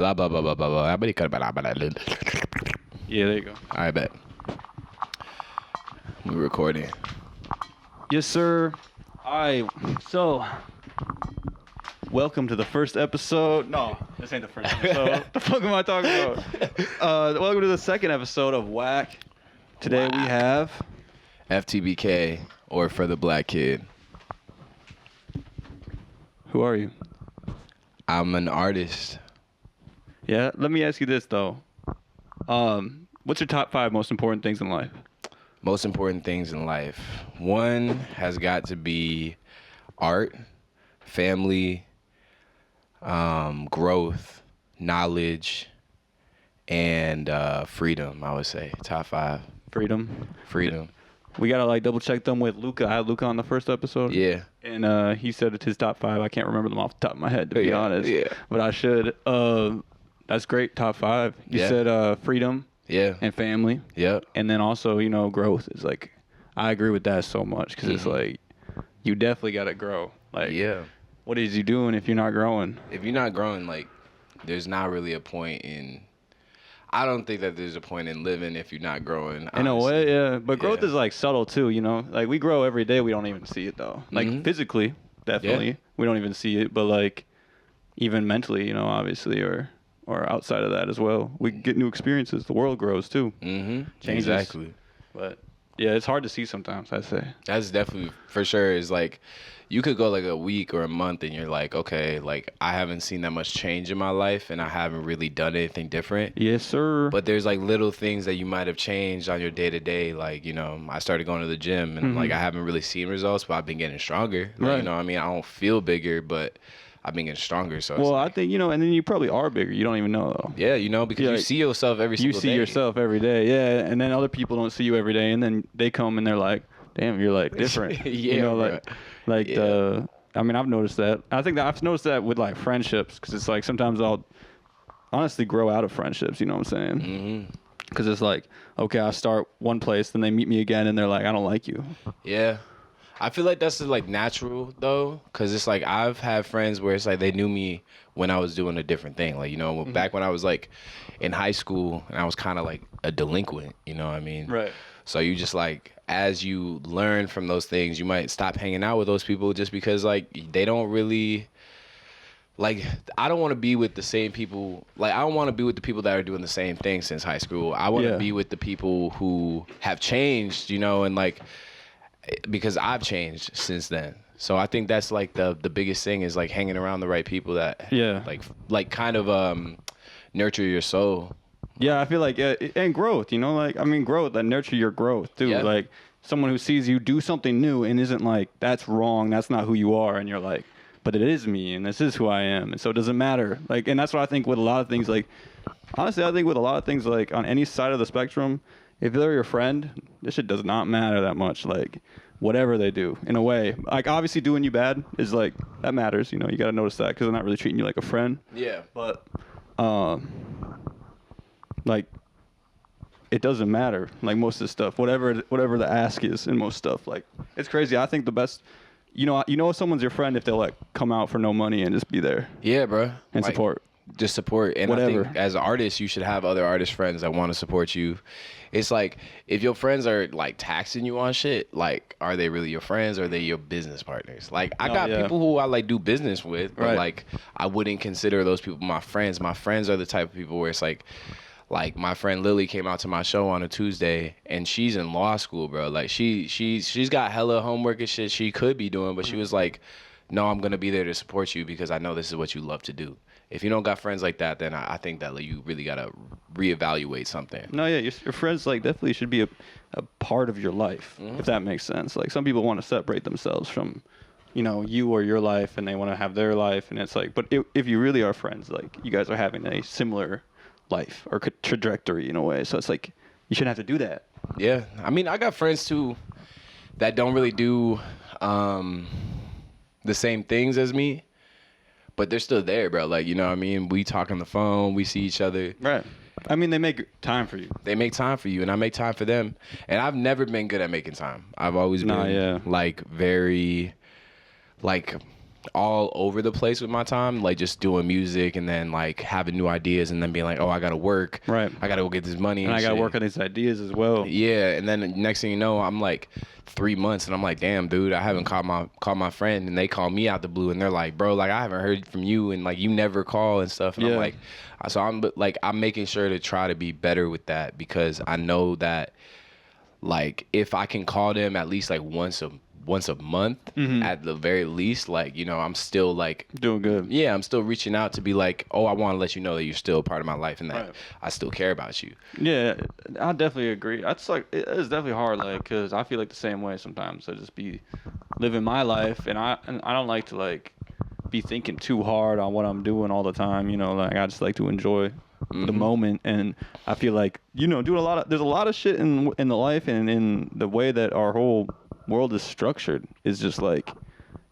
blah blah blah blah blah blah. Yeah, there you go. I bet. We're recording. Yes, sir. So, welcome to the first episode. No, this ain't the first episode. What the fuck am I talking about? Welcome to the second episode of Whack. Today we have FTBK, or for the black kid. Who are you? I'm an artist. Yeah, let me ask you this though. What's your top 5 most important things in life? Most important things in life. One has got to be art, family, growth, knowledge, and freedom, I would say. Top 5. Freedom. We gotta like double check them with Luca. I had Luca on the first episode. Yeah. And he said it's his top 5. I can't remember them off the top of my head, to be honest. Yeah. But I should. That's great. Top 5. You said freedom. Yeah. And family. Yep. And then also, growth is like, I agree with that so much because it's like, you definitely gotta grow. Like, yeah. What is you doing if you're not growing? If you're not growing, like, there's not really a point in. I don't think that there's a point in living if you're not growing. Honestly. In a way, yeah. But growth is like subtle too, Like we grow every day, we don't even see it though. Like physically, definitely, we don't even see it. But like, even mentally, obviously, or outside of that as well, we get new experiences. The world grows too. Mm-hmm. Changes. Exactly. But yeah, it's hard to see sometimes. I'd say that's definitely for sure. Is like. You could go like a week or a month and you're like, okay, like I haven't seen that much change in my life and I haven't really done anything different. Yes, sir. But there's like little things that you might have changed on your day to day. Like, I started going to the gym and like I haven't really seen results, but I've been getting stronger. Like, right. I don't feel bigger, but I've been getting stronger. So well, I think, and then you probably are bigger. You don't even know though. Yeah, because you see yourself every single day. You see yourself every day. Yeah. And then other people don't see you every day. And then they come and they're like, damn, you're like different. Yeah. I've noticed that. I think that I've noticed that with like friendships, because it's like sometimes I'll honestly grow out of friendships. You know what I'm saying? Because it's like, okay, I start one place, then they meet me again, and they're like, I don't like you. Yeah, I feel like that's like natural though, because it's like I've had friends where it's like they knew me when I was doing a different thing. Like back when I was like in high school and I was kind of like a delinquent. You know what I mean? Right. So you just like, as you learn from those things, you might stop hanging out with those people just because like they don't really, like, I don't want to be with the same people. Like, I don't want to be with the people that are doing the same thing since high school. I want to be with the people who have changed, and like, because I've changed since then. So I think that's like the biggest thing is like hanging around the right people that like kind of nurture your soul. Yeah, I feel like, and growth, growth that nurture your growth too. Yeah. Like someone who sees you do something new and isn't like, that's wrong, that's not who you are. And you're like, but it is me and this is who I am. And so it doesn't matter. Like, and that's what I think with a lot of things, like, honestly, I think with a lot of things, like on any side of the spectrum, if they're your friend, this shit does not matter that much. Like whatever they do in a way, like obviously doing you bad is like, that matters. You got to notice that because they're not really treating you like a friend. Yeah. But, like, it doesn't matter. Like most of the stuff, whatever the ask is in most stuff, like it's crazy. I think the best, if someone's your friend if they'll like come out for no money and just be there. Yeah, bro. And like, support. Just support. And whatever. I think as an artist, you should have other artist friends that want to support you. It's like if your friends are like taxing you on shit, like are they really your friends or are they your business partners? Like I got people who I like do business with, but like I wouldn't consider those people my friends. My friends are the type of people where it's like my friend Lily came out to my show on a Tuesday and she's in law school, bro. Like she's got hella homework and shit she could be doing, but she was like, no, I'm going to be there to support you because I know this is what you love to do. If you don't got friends like that, then I think that like, you really got to reevaluate something. No, yeah, your friends like definitely should be a part of your life, if that makes sense. Like some people want to separate themselves from, you or your life and they want to have their life. And it's like, but if you really are friends, like you guys are having a similar life or trajectory in a way. So it's like, you shouldn't have to do that. Yeah. I mean, I got friends too that don't really do the same things as me, but they're still there, bro. Like, you know what I mean? We talk on the phone, we see each other. Right. I mean, they make time for you. They make time for you, and I make time for them. And I've never been good at making time. I've always been, like, very, like, all over the place with my time, like just doing music and then like having new ideas and then being like, oh, I gotta work, right? I gotta go get this money, and I gotta work on these ideas as well. Yeah, and then next thing you know, I'm like 3 months, and I'm like, damn, dude, I haven't called my friend, and they call me out the blue, and they're like, bro, like I haven't heard from you, and like you never call and stuff, and I'm like, so I'm making sure to try to be better with that because I know that like if I can call them at least like once a month at the very least, like, you know, I'm still like doing good. Yeah, I'm still reaching out to be like, oh, I want to let you know that you're still a part of my life and that I still care about you. Yeah, I definitely agree. That's like, it's definitely hard, like, because I feel like the same way sometimes. I just be living my life, and I don't like to like be thinking too hard on what I'm doing all the time. You know, like I just like to enjoy the moment, and I feel like, you know, there's a lot of shit in the life and in the way that our whole world is structured is just like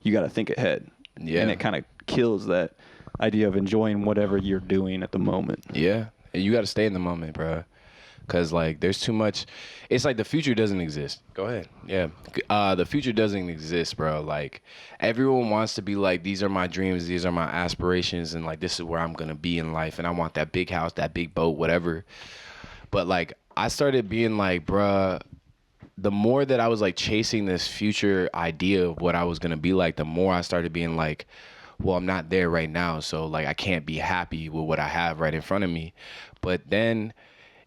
you got to think ahead, and it kind of kills that idea of enjoying whatever you're doing at the moment. Yeah, and you got to stay in the moment, bro, because like there's too much. It's like the future doesn't exist. Go ahead. Yeah, the future doesn't exist, bro. Like everyone wants to be like, these are my dreams, these are my aspirations, and like this is where I'm gonna be in life, and I want that big house, that big boat, whatever. But like I started being like, bruh, the more that I was like chasing this future idea of what I was gonna be like, the more I started being like, well, I'm not there right now, so like I can't be happy with what I have right in front of me. But then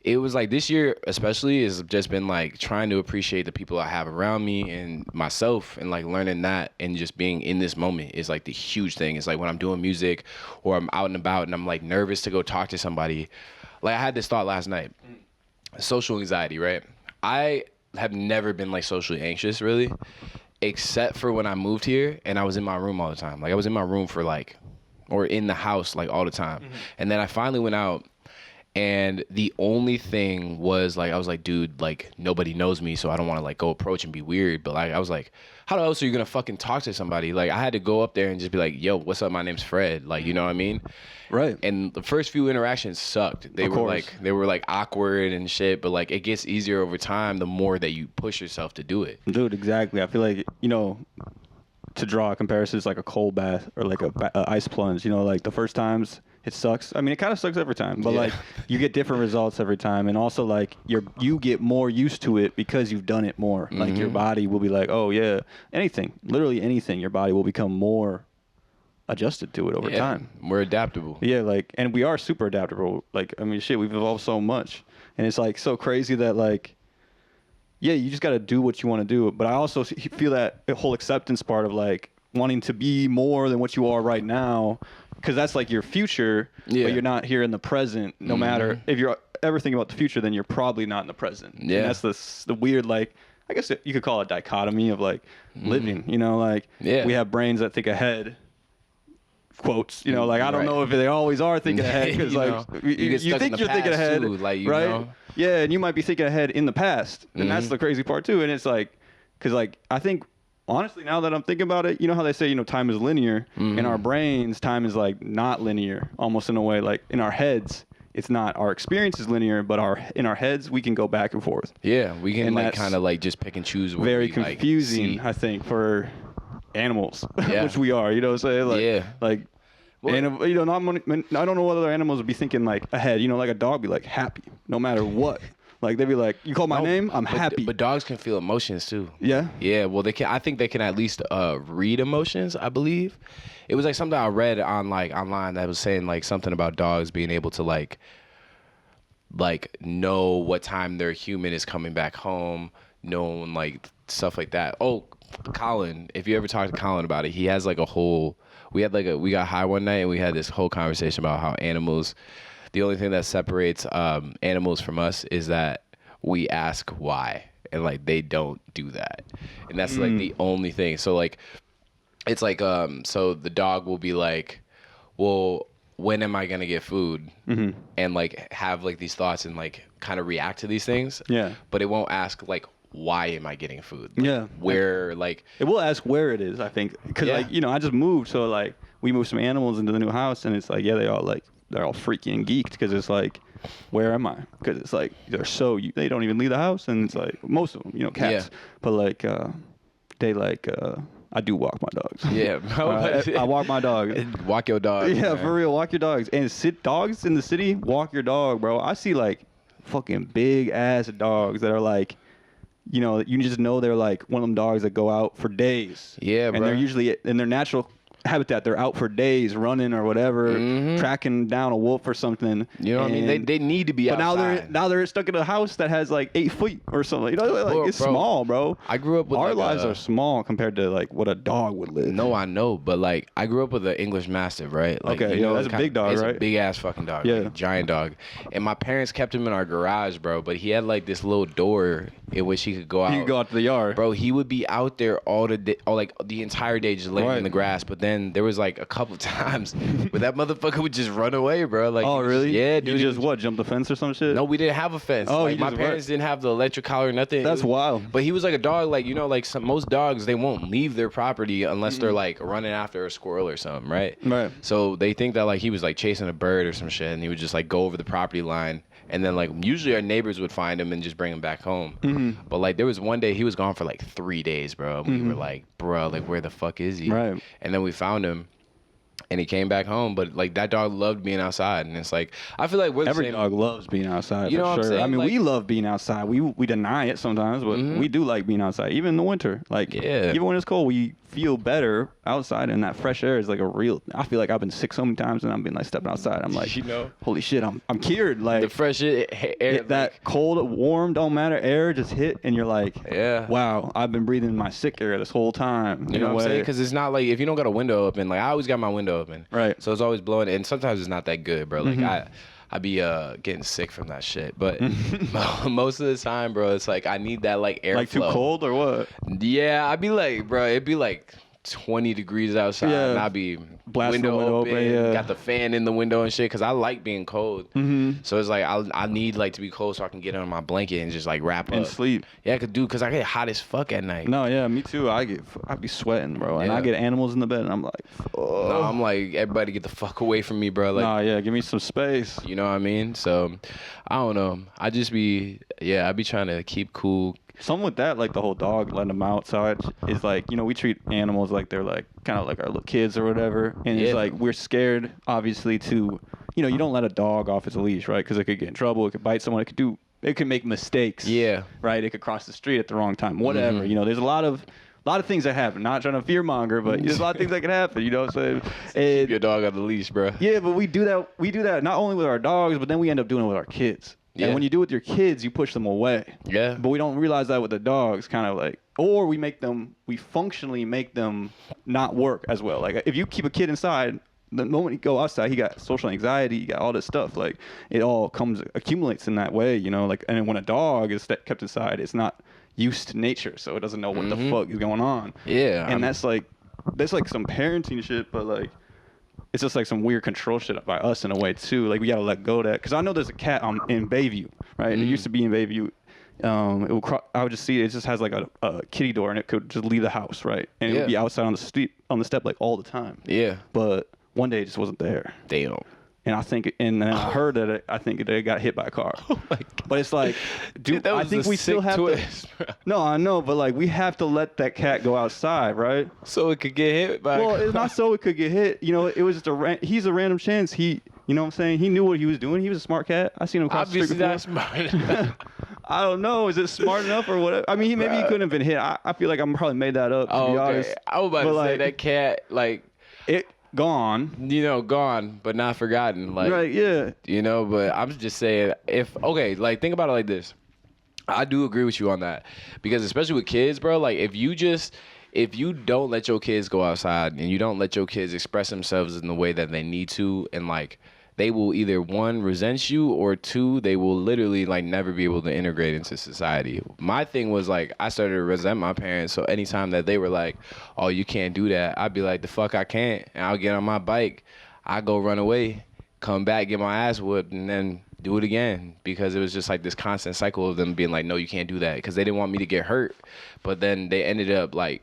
it was like this year especially has just been like trying to appreciate the people I have around me and myself, and like learning that and just being in this moment is like the huge thing. It's like when I'm doing music or I'm out and about and I'm like nervous to go talk to somebody. Like I had this thought last night. Social anxiety, right? I have never been like socially anxious really, except for when I moved here and I was in my room all the time. Like I was in my room for like, or in the house like all the time. And then I finally went out, and the only thing was like, I was like, dude, like nobody knows me, so I don't want to like go approach and be weird. But like I was like, how else are you gonna fucking talk to somebody? Like I had to go up there and just be like, yo, what's up? My name's Fred. Like, you know what I mean? Right. And the first few interactions sucked. They were like awkward and shit, but like it gets easier over time the more that you push yourself to do it. Dude, exactly. I feel like, you know, to draw a comparison, it's like a cold bath or like a ice plunge. You know, like the first times it sucks. I mean, it kind of sucks every time, but like you get different results every time, and also like you get more used to it because you've done it more. Like your body will be like, oh yeah, literally anything, your body will become more adjusted to it over time. We're adaptable. Yeah, like, and we are super adaptable. Like, I mean, shit, we've evolved so much, and it's like so crazy that like, yeah, you just got to do what you want to do. But I also feel that whole acceptance part of like wanting to be more than what you are right now, because that's like your future, but you're not here in the present. No matter if you're ever thinking about the future, then you're probably not in the present. Yeah, and that's the weird, like, I guess you could call it dichotomy of like living. You know, like we have brains that think ahead. Quotes, you know, like I don't know if they always are thinking ahead, because like you think you're thinking ahead, too, like, right? Know? Yeah, and you might be thinking ahead in the past, and that's the crazy part too. And it's like, because like I think honestly, now that I'm thinking about it, you know how they say, you know, time is linear. In our brains, time is like not linear, almost in a way. Like in our heads, it's not. Our experience is linear, but in our heads, we can go back and forth. Yeah, we can like kind of like just pick and choose. Very confusing, I think, for animals, which we are, you know what I'm saying? Like, like, and you know, I don't know what other animals would be thinking like ahead, you know, like a dog be like happy no matter what. Like they'd be like, you call my name, I'm happy. But dogs can feel emotions too. Yeah. Yeah. Well, they can. I think they can at least read emotions. I believe it was like something I read on like online that was saying like something about dogs being able to like know what time their human is coming back home, knowing like stuff like that. Oh, Colin, if you ever talk to Colin about it, he has like a whole. We got high one night and we had this whole conversation about how animals. The only thing that separates animals from us is that we ask why, and like they don't do that, and that's like the only thing. So like, it's like so the dog will be like, well, when am I gonna get food, and like have like these thoughts and like kind of react to these things. Yeah. But it won't ask like, why am I getting food? Like, where like it will ask where it is. I think because like, you know, I just moved, so like we moved some animals into the new house, and it's like they're all freaking geeked because it's like, where am I? Because it's like they don't even leave the house, and it's like most of them, you know, cats. But like they like I do walk my dogs. Yeah, bro. I walk my dog. Walk your dog. Yeah, man. for real. Walk your dogs. And dogs in the city, walk your dog, bro. I see like fucking big ass dogs that are like, you know, you just know they're like one of them dogs that go out for days. Yeah, bro. And they're usually in their natural habitat. They're out for days running or whatever, tracking down a wolf or something. You know what I mean? They need to be outside. But now they're stuck in a house that has like 8 feet or something. You know, like it's bro, small, bro. I grew up with our like lives are small compared to like what a dog would live. No, I know, but like I grew up with an English Mastiff, right? Like, okay, you know, that's a big dog, it's right? a big ass fucking dog, yeah, like, giant dog. And my parents kept him in our garage, bro. But he had like this little door in which he could go out. He could go out to the yard, bro. He would be out there all the day, or like the entire day, just laying in the grass. But then there was like a couple times where that motherfucker would just run away, bro. Like, oh really? Yeah, dude. You just what? Jump the fence or some shit? No, we didn't have a fence. Oh, like, my parents didn't have the electric collar or nothing. That's wild. But he was like a dog, like, you know, like most dogs, they won't leave their property unless they're like running after a squirrel or something, right? Right. So they think that like he was like chasing a bird or some shit, and he would just like go over the property line, and then like usually our neighbors would find him and just bring him back home. But like there was one day he was gone for like 3 days, bro. And we were like, bro, like where the fuck is he? Right. And then we found him. And he came back home, but like that dog loved being outside, and it's like I feel like we're the every same. dog loves being outside. You know for what I'm sure. saying? I mean, like, we love being outside. We deny it sometimes, but we do like being outside, even in the winter. Like, even when it's cold, we feel better outside, and that fresh air is like a real. I feel like I've been sick so many times, and I've been like stepping outside. I'm like, you know, holy shit, I'm cured. Like the fresh air, that like, cold, warm, don't matter. Air just hit, and you're like, yeah, wow, I've been breathing my sick air this whole time. You know what I'm saying? Because it's not like if you don't got a window open, like I always got my window open, right? So it's always blowing, and sometimes it's not that good, bro. Like I be getting sick from that shit, but most of the time, bro, it's like I need that like airflow. Like too cold or what? Yeah, I'd be like, bro, it'd be like 20 degrees outside, and I'd be blasting window the window open, got the fan in the window and shit, because I like being cold. So it's like I need like to be cold so I can get under my blanket and just like wrap up and sleep. Yeah, I could do, because I get hot as fuck at night. No, yeah, me too. I'd be sweating, bro, and I get animals in the bed, and I'm like, oh. No, I'm like, everybody get the fuck away from me, bro. Like, nah, yeah, give me some space. You know what I mean? So I don't know. I be trying to keep cool. Something with that, like the whole dog letting them outside is like, you know, we treat animals like they're like kind of like our little kids or whatever. And it's like we're scared, obviously, to, you know, you don't let a dog off its leash, right? Because it could get in trouble. It could bite someone. It could make mistakes. Yeah. Right? It could cross the street at the wrong time. Whatever. You know, there's a lot of things that happen. Not trying to fearmonger, but there's a lot of things that can happen. You know what I'm saying? Keep your dog on the leash, bro. Yeah, but we do that. We do that not only with our dogs, but then we end up doing it with our kids. Yeah. And when you do it with your kids, you push them away. Yeah. But we don't realize that with the dogs, kind of like, or we functionally make them not work as well. Like if you keep a kid inside, the moment you go outside, he got social anxiety, you got all this stuff. Like it all accumulates in that way, you know. Like, and when a dog is kept inside, it's not used to nature, so it doesn't know what the fuck is going on. Yeah. And that's like some parenting shit, but like, it's just like some weird control shit by us in a way too. Like we gotta let go of that. Because I know there's a cat in Bayview, right? It used to be in Bayview. I would just see it just has like a kitty door, and it could just leave the house, right? And it would be outside on the step like all the time. Yeah. But one day it just wasn't there. Damn. And then I heard that I think it got hit by a car. Oh my God. But it's like, dude, I think we still have to. No, I know, but like we have to let that cat go outside, right? So it could get hit by. Well, it's not so it could get hit. You know, it was just he's a random chance. You know what I'm saying? He knew what he was doing. He was a smart cat. I seen him cross the street before. Obviously not smart. I don't know. Is it smart enough or whatever? I mean, maybe he couldn't have been hit. I feel like I probably made that up, to be honest. I was about to say that cat, like. Gone, gone, but not forgotten. Like, right, yeah. You know, but I'm just saying, like, think about it like this. I do agree with you on that, because especially with kids, bro, like, if you don't let your kids go outside and you don't let your kids express themselves in the way that they need to, and like, they will either, one, resent you, or two, they will literally like never be able to integrate into society. My thing was like, I started to resent my parents, so anytime that they were like, oh, you can't do that, I'd be like, the fuck I can't. And I'll get on my bike, I go run away, come back, get my ass whooped, and then do it again, because it was just like this constant cycle of them being like, no, you can't do that, because they didn't want me to get hurt. But then they ended up like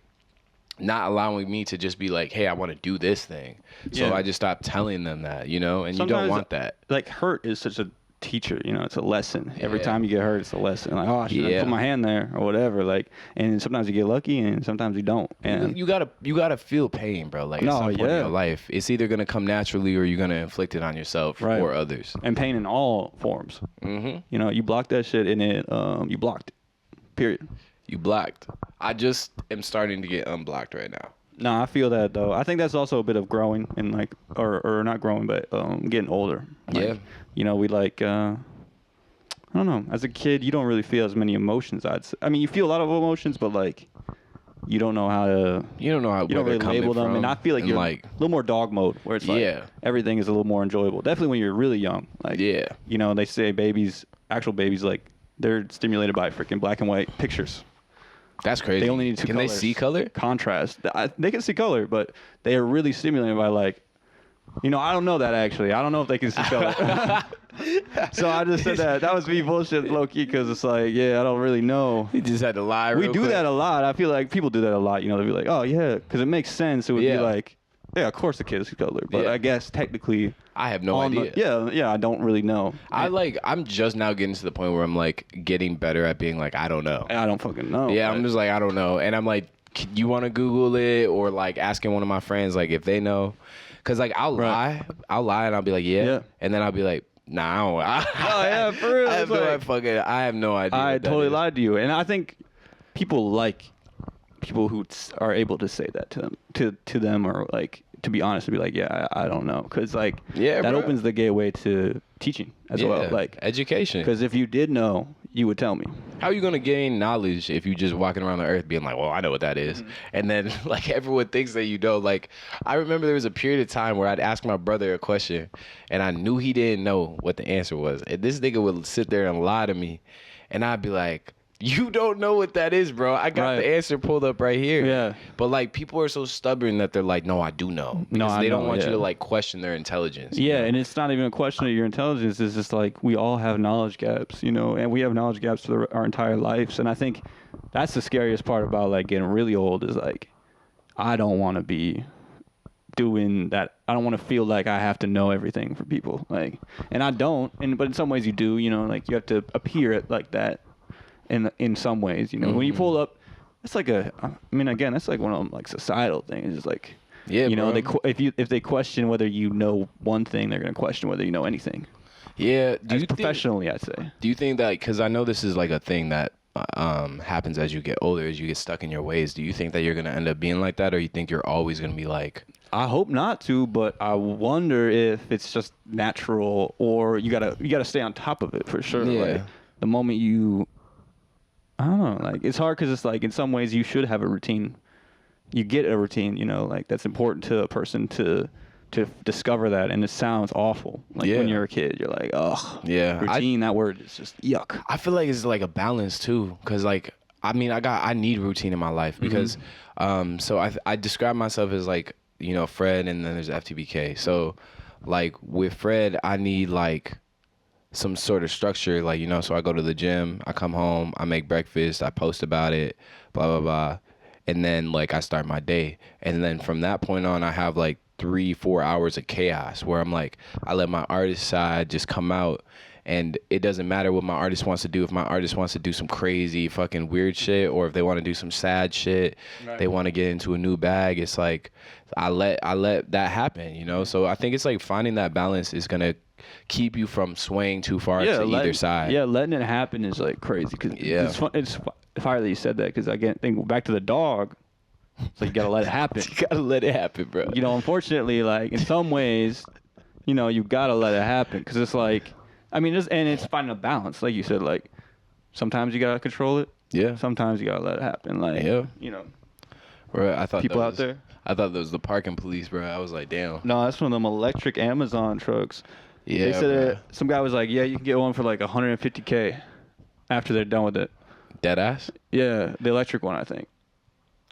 not allowing me to just be like, hey, I want to do this thing. So I just stopped telling them that, you know, and sometimes you don't want that. Like hurt is such a teacher, you know, it's a lesson. Every time you get hurt, it's a lesson. Like, oh, I should put my hand there or whatever. Like, and sometimes you get lucky and sometimes you don't. And you gotta feel pain, bro. Like at some point in your life, it's either gonna come naturally or you're gonna inflict it on yourself or others. And pain in all forms. Mm-hmm. You know, you block that shit and it, you blocked it. Period. You blocked. I just am starting to get unblocked right now. No, I feel that though. I think that's also a bit of growing and like, or not growing, but getting older. Like, you know, we like, I don't know. As a kid, you don't really feel as many emotions. I mean, you feel a lot of emotions, but like, you don't know how to. You don't know how. You don't really label them, and I feel like you're like a little more dog mode, where it's like everything is a little more enjoyable. Definitely when you're really young. Like, you know, they say babies, actual babies, like they're stimulated by freaking black and white pictures. That's crazy. They only need 2 colors. Can they see color? Contrast. They can see color, but they are really stimulated by like, you know, I don't know that actually. I don't know if they can see color. So I just said that. That was me bullshit low key because it's like, I don't really know. You just had to lie. We do that a lot. I feel like people do that a lot. You know, they'll be like, oh yeah, because it makes sense. It would be like, yeah, of course the kids see color, but I guess technically, I have no idea. I don't really know. I'm just now getting to the point where I'm like getting better at being like, I don't know. I don't fucking know. Yeah, I'm just like, I don't know. And I'm like, you want to Google it or like asking one of my friends like if they know. Cause like I'll lie and I'll be like, and then I'll be like, nah, I don't. Oh yeah, for real. I have no idea. I totally lied to you, and I think people like people who are able to say that to them or like to be honest to be like I don't know because like that opens the gateway to teaching as well, like education, because if you did know you would tell me. How are you going to gain knowledge if you just walking around the earth being like, well, I know what that is, and then like everyone thinks that you know. Like I remember there was a period of time where I'd ask my brother a question and I knew he didn't know what the answer was, and this nigga would sit there and lie to me and I'd be like, you don't know what that is, bro. I got the answer pulled up right here. Yeah. But like people are so stubborn that they're like, no, I do know. Because they don't want you to like question their intelligence. Yeah, and it's not even a question of your intelligence. It's just like we all have knowledge gaps, you know, and we have knowledge gaps for our entire lives. And I think that's the scariest part about like getting really old is like, I don't want to be doing that. I don't want to feel like I have to know everything for people. Like, and I don't. But in some ways you do, you know, like you have to appear like that. In some ways, you know, when you pull up, it's like again, that's like one of them like societal things. It's like, you know, if they question whether you know one thing, they're gonna question whether you know anything. Yeah, professionally, I'd say. Do you think that because I know this is like a thing that happens as you get older, as you get stuck in your ways? Do you think that you're gonna end up being like that, or you think you're always gonna be like? I hope not to, but I wonder if it's just natural or you gotta stay on top of it for sure. Yeah. Like, the moment you. I don't know, like it's hard because it's like in some ways you should have a routine. You get a routine, you know, like that's important to a person to discover that, and it sounds awful. Like when you're a kid, you're like, oh, routine. That word is just yuck. I feel like it's like a balance too, because like I mean I need routine in my life because so I describe myself as like, you know, Fred, and then there's FTBK. So like with Fred, I need like some sort of structure, like, you know, so I go to the gym, I come home, I make breakfast, I post about it, blah, blah, blah. And then like I start my day. And then from that point on, I have like 3-4 hours of chaos where I'm like, I let my artist side just come out, and it doesn't matter what my artist wants to do. If my artist wants to do some crazy fucking weird shit, or if they want to do some sad shit, they want to get into a new bag, it's like I let that happen, you know? So I think it's like finding that balance is gonna keep you from swaying too far to either side. Yeah, letting it happen is like crazy. Cause it's fire that you said that, because I can't think back to the dog. So you gotta let it happen. You gotta let it happen, bro. You know, unfortunately, like in some ways, you know, you gotta let it happen, because it's like, I mean, it's finding a balance, like you said. Like sometimes you gotta control it. Yeah. Sometimes you gotta let it happen. Like you know, bro. I thought people out there. I thought that was the parking police, bro. I was like, damn. No, that's one of them electric Amazon trucks. Yeah. They said some guy was like, yeah, you can get one for like $150K after they're done with it. Dead ass? Yeah, the electric one, I think.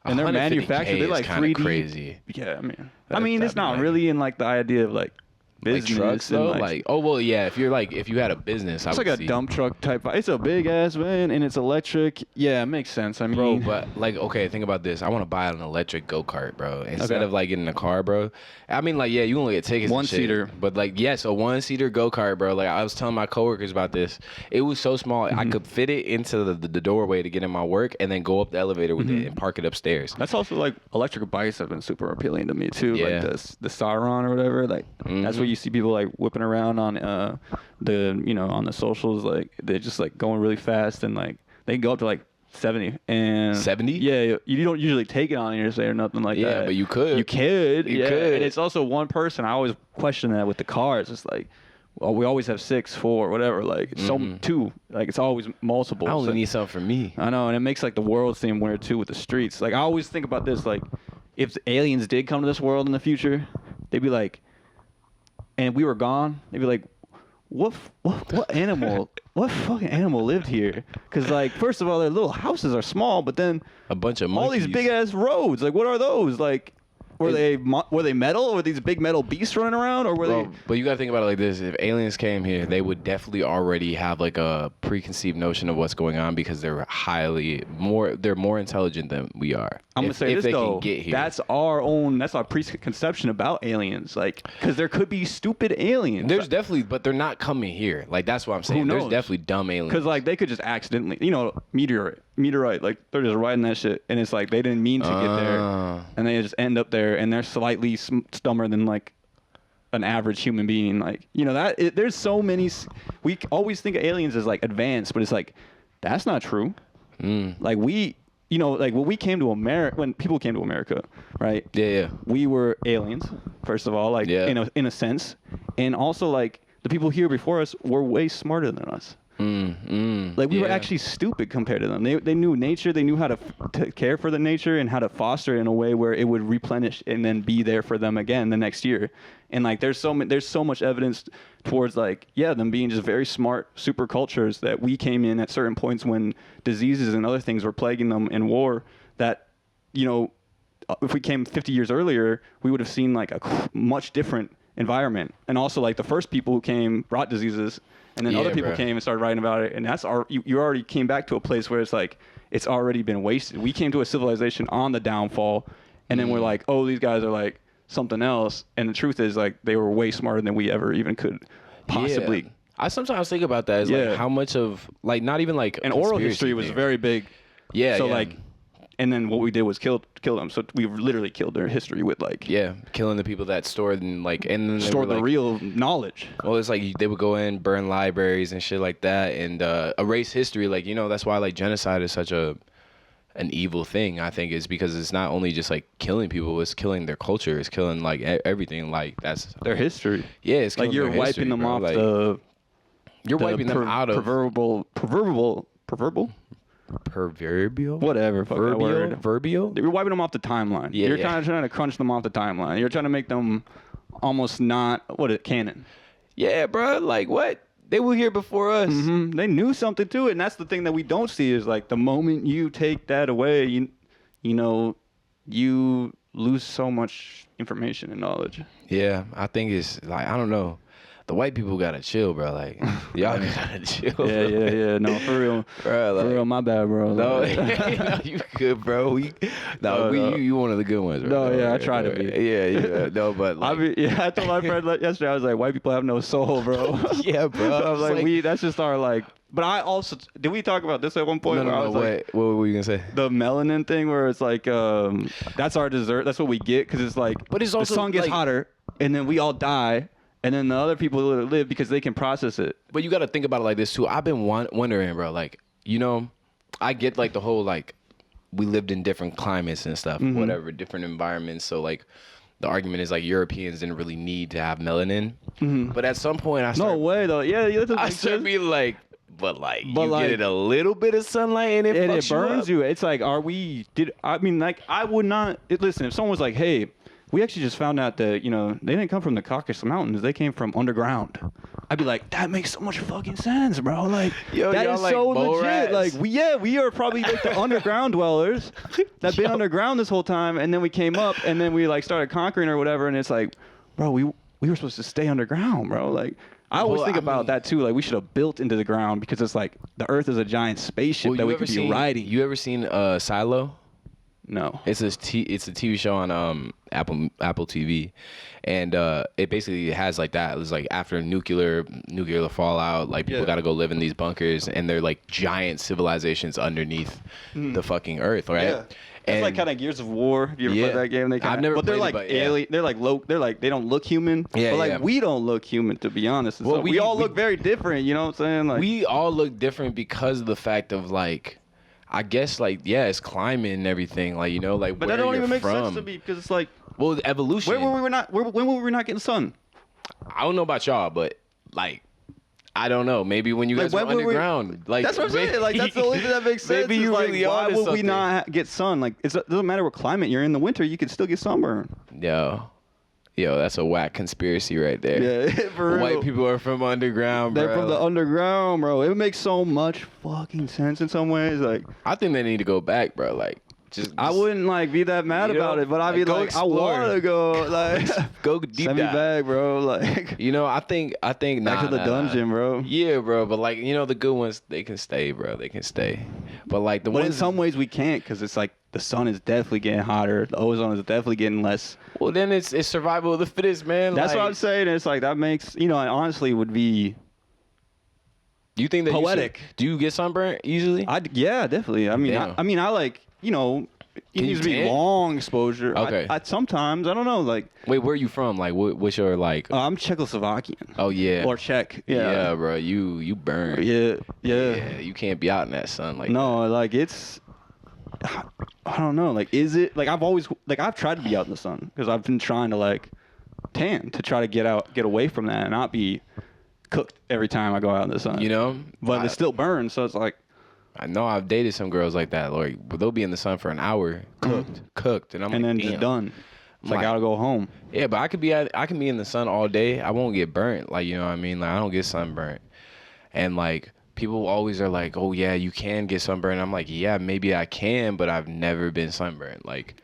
And they're manufactured. They're like 3D. Crazy. Yeah, I mean, it's not really in like the idea of like business. Like trucks and though, like oh well, yeah. If you had a business, it's I like would a see. dump truck type. It's a big ass van and it's electric. Yeah, it makes sense. I mean, Bro, but like, okay, think about this. I want to buy an electric go-kart, bro. Instead of like getting a car, bro. I mean, like, yeah, you only get tickets. One-seater. And shit, but like, yes, a one-seater go-kart, bro. Like, I was telling my coworkers about this. It was so small, I could fit it into the doorway to get in my work, and then go up the elevator with it and park it upstairs. that's also like electric bikes have been super appealing to me too. Yeah. Like the Sauron or whatever. Like that's what you see people like whipping around on on the socials. Like they're just like going really fast and like they can go up to like 70 and 70? Yeah, you don't usually take it on interstate or nothing like that. Yeah, but you could. You could. You yeah. could. And it's also one person. I always question that with the cars. It's like, well, we always have 6, 4, whatever. Like two. Like it's always multiple. I only So- need something for me. I know, and it makes like the world seem weird too with the streets. Like I always think about this, like if the aliens did come to this world in the future, they'd be like, and we were gone, they'd be like, what animal, what fucking animal lived here? Because like first of all, their little houses are small, but then A bunch of all these monkeys. big ass roads, like what are those? Like were they metal? Or were these big metal beasts running around, or were Bro, they? but you gotta think about it like this: if aliens came here, they would definitely already have like a preconceived notion of what's going on because they're more intelligent than we are. I'm gonna say if this they though. can get here. That's our preconception about aliens, like because there could be stupid aliens. There's definitely, but they're not coming here. Like that's what I'm saying. Who There's knows? definitely dumb aliens. Because like they could just accidentally, meteorite, like they're just riding that shit, and it's like they didn't mean to get there, and they just end up there, and they're slightly dumber than like an average human being. Like there's so many. We always think of aliens as like advanced, but it's like that's not true. Like like when we came to America, when people came to America, right? Yeah. We were aliens, first of all, like Yeah. in a sense, and also like the people here before us were way smarter than us. Like we were actually stupid compared to them. They knew nature. They knew how to care for the nature and how to foster it in a way where it would replenish and then be there for them again the next year. And like there's so much evidence towards like them being just very smart super cultures that we came in at certain points when diseases and other things were plaguing them in war. That if we came 50 years earlier, we would have seen like a much different environment. And also like the first people who came brought diseases. And then other people came and started writing about it, and that's you already came back to a place where it's like it's already been wasted. We came to a civilization on the downfall, and then we're like, oh, these guys are like something else. And the truth is like they were way smarter than we ever even could possibly. Yeah. I sometimes think about that as like how much of like not even like and oral history was very big. Yeah. So like. And then what we did was kill them. So we literally killed their history with like killing the people that stored and like and then stored the real knowledge. Well, it's like they would go in, burn libraries and shit like that, and erase history. Like that's why like genocide is such an evil thing. I think is because it's not only just like killing people, it's killing their culture, it's killing like everything. Like that's their history. Yeah, it's like you're wiping history, them bro. off like, you're wiping them out of proverbial whatever fuck that word. Verbial. You're wiping them off the timeline. You're kind of trying to crunch them off the timeline. You're trying to make them almost not canon. Yeah, bro. Like what? They were here before us. They knew something to it, and that's the thing that we don't see is like the moment you take that away, you lose so much information and knowledge. Yeah, I think it's like I don't know. The white people gotta chill, bro. Like y'all gotta chill. Yeah. No, for real, bro. Like, for real, my bad, bro. No, no, you good, bro. You one of the good ones, bro. No, yeah, I try to be. Yeah. No, but like, I told my friend yesterday, I was like, white people have no soul, bro. Yeah, bro. I was like, that's just our like. But I also did we talk about this at one point? No. What were you gonna say? The melanin thing, where it's like, that's our dessert. That's what we get because it's like, but it's also the sun gets hotter, and then we all die. And then the other people live because they can process it. But you got to think about it like this too. I've been wondering, bro. Like, I get like the whole like we lived in different climates and stuff, whatever, different environments. So like, the argument is like Europeans didn't really need to have melanin. But at some point, no way though. Yeah, I started being like, but you get it a little bit of sunlight and it burns you. It's like, I would not. Listen, if someone was like, hey. We actually just found out that, they didn't come from the Caucasus Mountains. They came from underground. I'd be like, that makes so much fucking sense, bro. Like, that is like so legit. Rats. Like, we are probably like the underground dwellers that been underground this whole time. And then we came up and then we like started conquering or whatever. And it's like, bro, we were supposed to stay underground, bro. Like, I always think about that too. Like, we should have built into the ground because it's like the Earth is a giant spaceship that we could be riding. You ever seen Silo? No. It's a TV show on Apple TV, and it basically has like that. It was like after nuclear fallout, like people got to go live in these bunkers, and they're like giant civilizations underneath the fucking Earth, right? Yeah. It's like kind of Gears of War. Have you ever played that game? I've never played it, they're like alien. They're like low. They're like they don't look human. Yeah, but like we don't look human, to be honest. Well, we all look very different. You know what I'm saying? Like we all look different because of the fact of like. I guess like it's climate and everything like like but where that don't you're even make from. sense to me because it's like evolution. When were we not getting sun? I don't know about y'all, but like I don't know. Maybe when you guys were underground, like that's what I'm saying. Like that's the only thing that makes sense. Maybe you really why are. Why would something. we not get sun? Like it doesn't matter what climate you're in. The winter, you could still get sunburn. Yo, that's a whack conspiracy right there. Yeah, for real. White people are from underground, bro. They're from the underground, bro. It makes so much fucking sense in some ways. Like, I think they need to go back, bro. Like, just I wouldn't like be that mad about it, but I'd be like, I want to go, like, go deep send me back, bro. Like, I think back to the dungeon, bro. Yeah, bro. But like, the good ones, they can stay, bro. They can stay. But like the ones, in some ways we can't because it's like the sun is definitely getting hotter. The ozone is definitely getting less. Well, then it's survival of the fittest, man. That's what I'm saying. It's like that makes it honestly would be. You think that poetic? Do you get sunburnt easily? Yeah, definitely. I mean, I like it needs to be long exposure. Okay. I sometimes I don't know. Like, wait, where are you from? Like, what's your like? I'm Czechoslovakian. Oh yeah. Or Czech. Yeah, bro. You burn. Yeah. You can't be out in that sun like. No, that. Like it's. I don't know. Like, is it like I've tried to be out in the sun because I've been trying to like tan to try to get away from that and not be cooked every time I go out in the sun. But it still burns, so it's like. I know I've dated some girls like that. Like, they'll be in the sun for an hour, cooked, and I'm and like, then just done. It's like I gotta go home. Yeah, but I can be in the sun all day. I won't get burnt. Like, you know what I mean? Like, I don't get sunburnt. And like people always are like, oh yeah, you can get sunburnt. I'm like, yeah, maybe I can, but I've never been sunburnt. Like,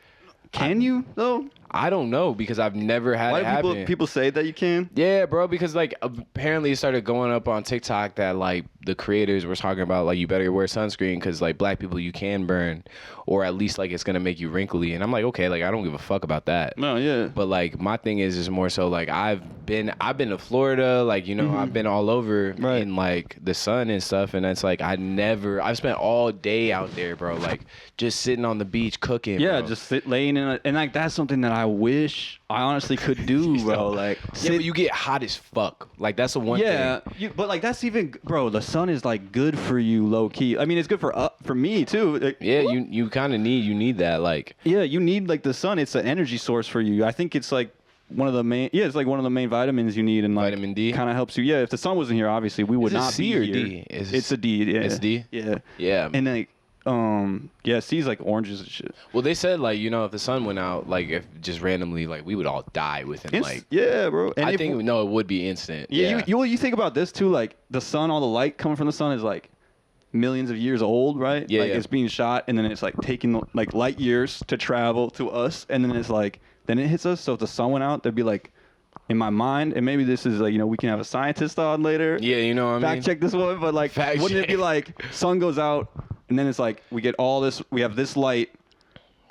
can you though? I don't know because I've never had it happen. Why do people say that you can? Yeah, bro, because like apparently it started going up on TikTok that like the creators were talking about like you better wear sunscreen because like black people you can burn, or at least like it's gonna make you wrinkly. And I'm like, okay, like I don't give a fuck about that. No, yeah. But like my thing is more so like I've been to Florida, like I've been all over in like the sun and stuff, and it's like I've spent all day out there, bro, like just sitting on the beach cooking. Yeah, bro. just laying in and like that's something that I wish I honestly could do, bro. Like, but you get hot as fuck. Like that's the one thing. Yeah, but like that's even, bro. The sun is like good for you, low key. I mean, it's good for me too. Like, yeah, you kind of need that. Like, yeah, you need like the sun. It's an energy source for you. I think it's like one of the main. Yeah, it's like one of the main vitamins you need, and like vitamin D kind of helps you. Yeah, if the sun wasn't here, obviously we would not C be or here. D? It's a D. Yeah, it's D. Yeah, yeah, and like. Yeah, C's like oranges and shit. Well, they said like if the sun went out, like if just randomly, like we would all die within like. Yeah, bro. And I think it would be instant. Yeah, you think about this too, like the sun, all the light coming from the sun is like millions of years old, right? Yeah, like it's being shot, and then it's like taking like light years to travel to us, and then it's like then it hits us. So if the sun went out, there'd be like. In my mind, and maybe this is like we can have a scientist on later. Yeah, what I mean. Fact check this one, but like, wouldn't it be like sun goes out, and then it's like we get all this, we have this light,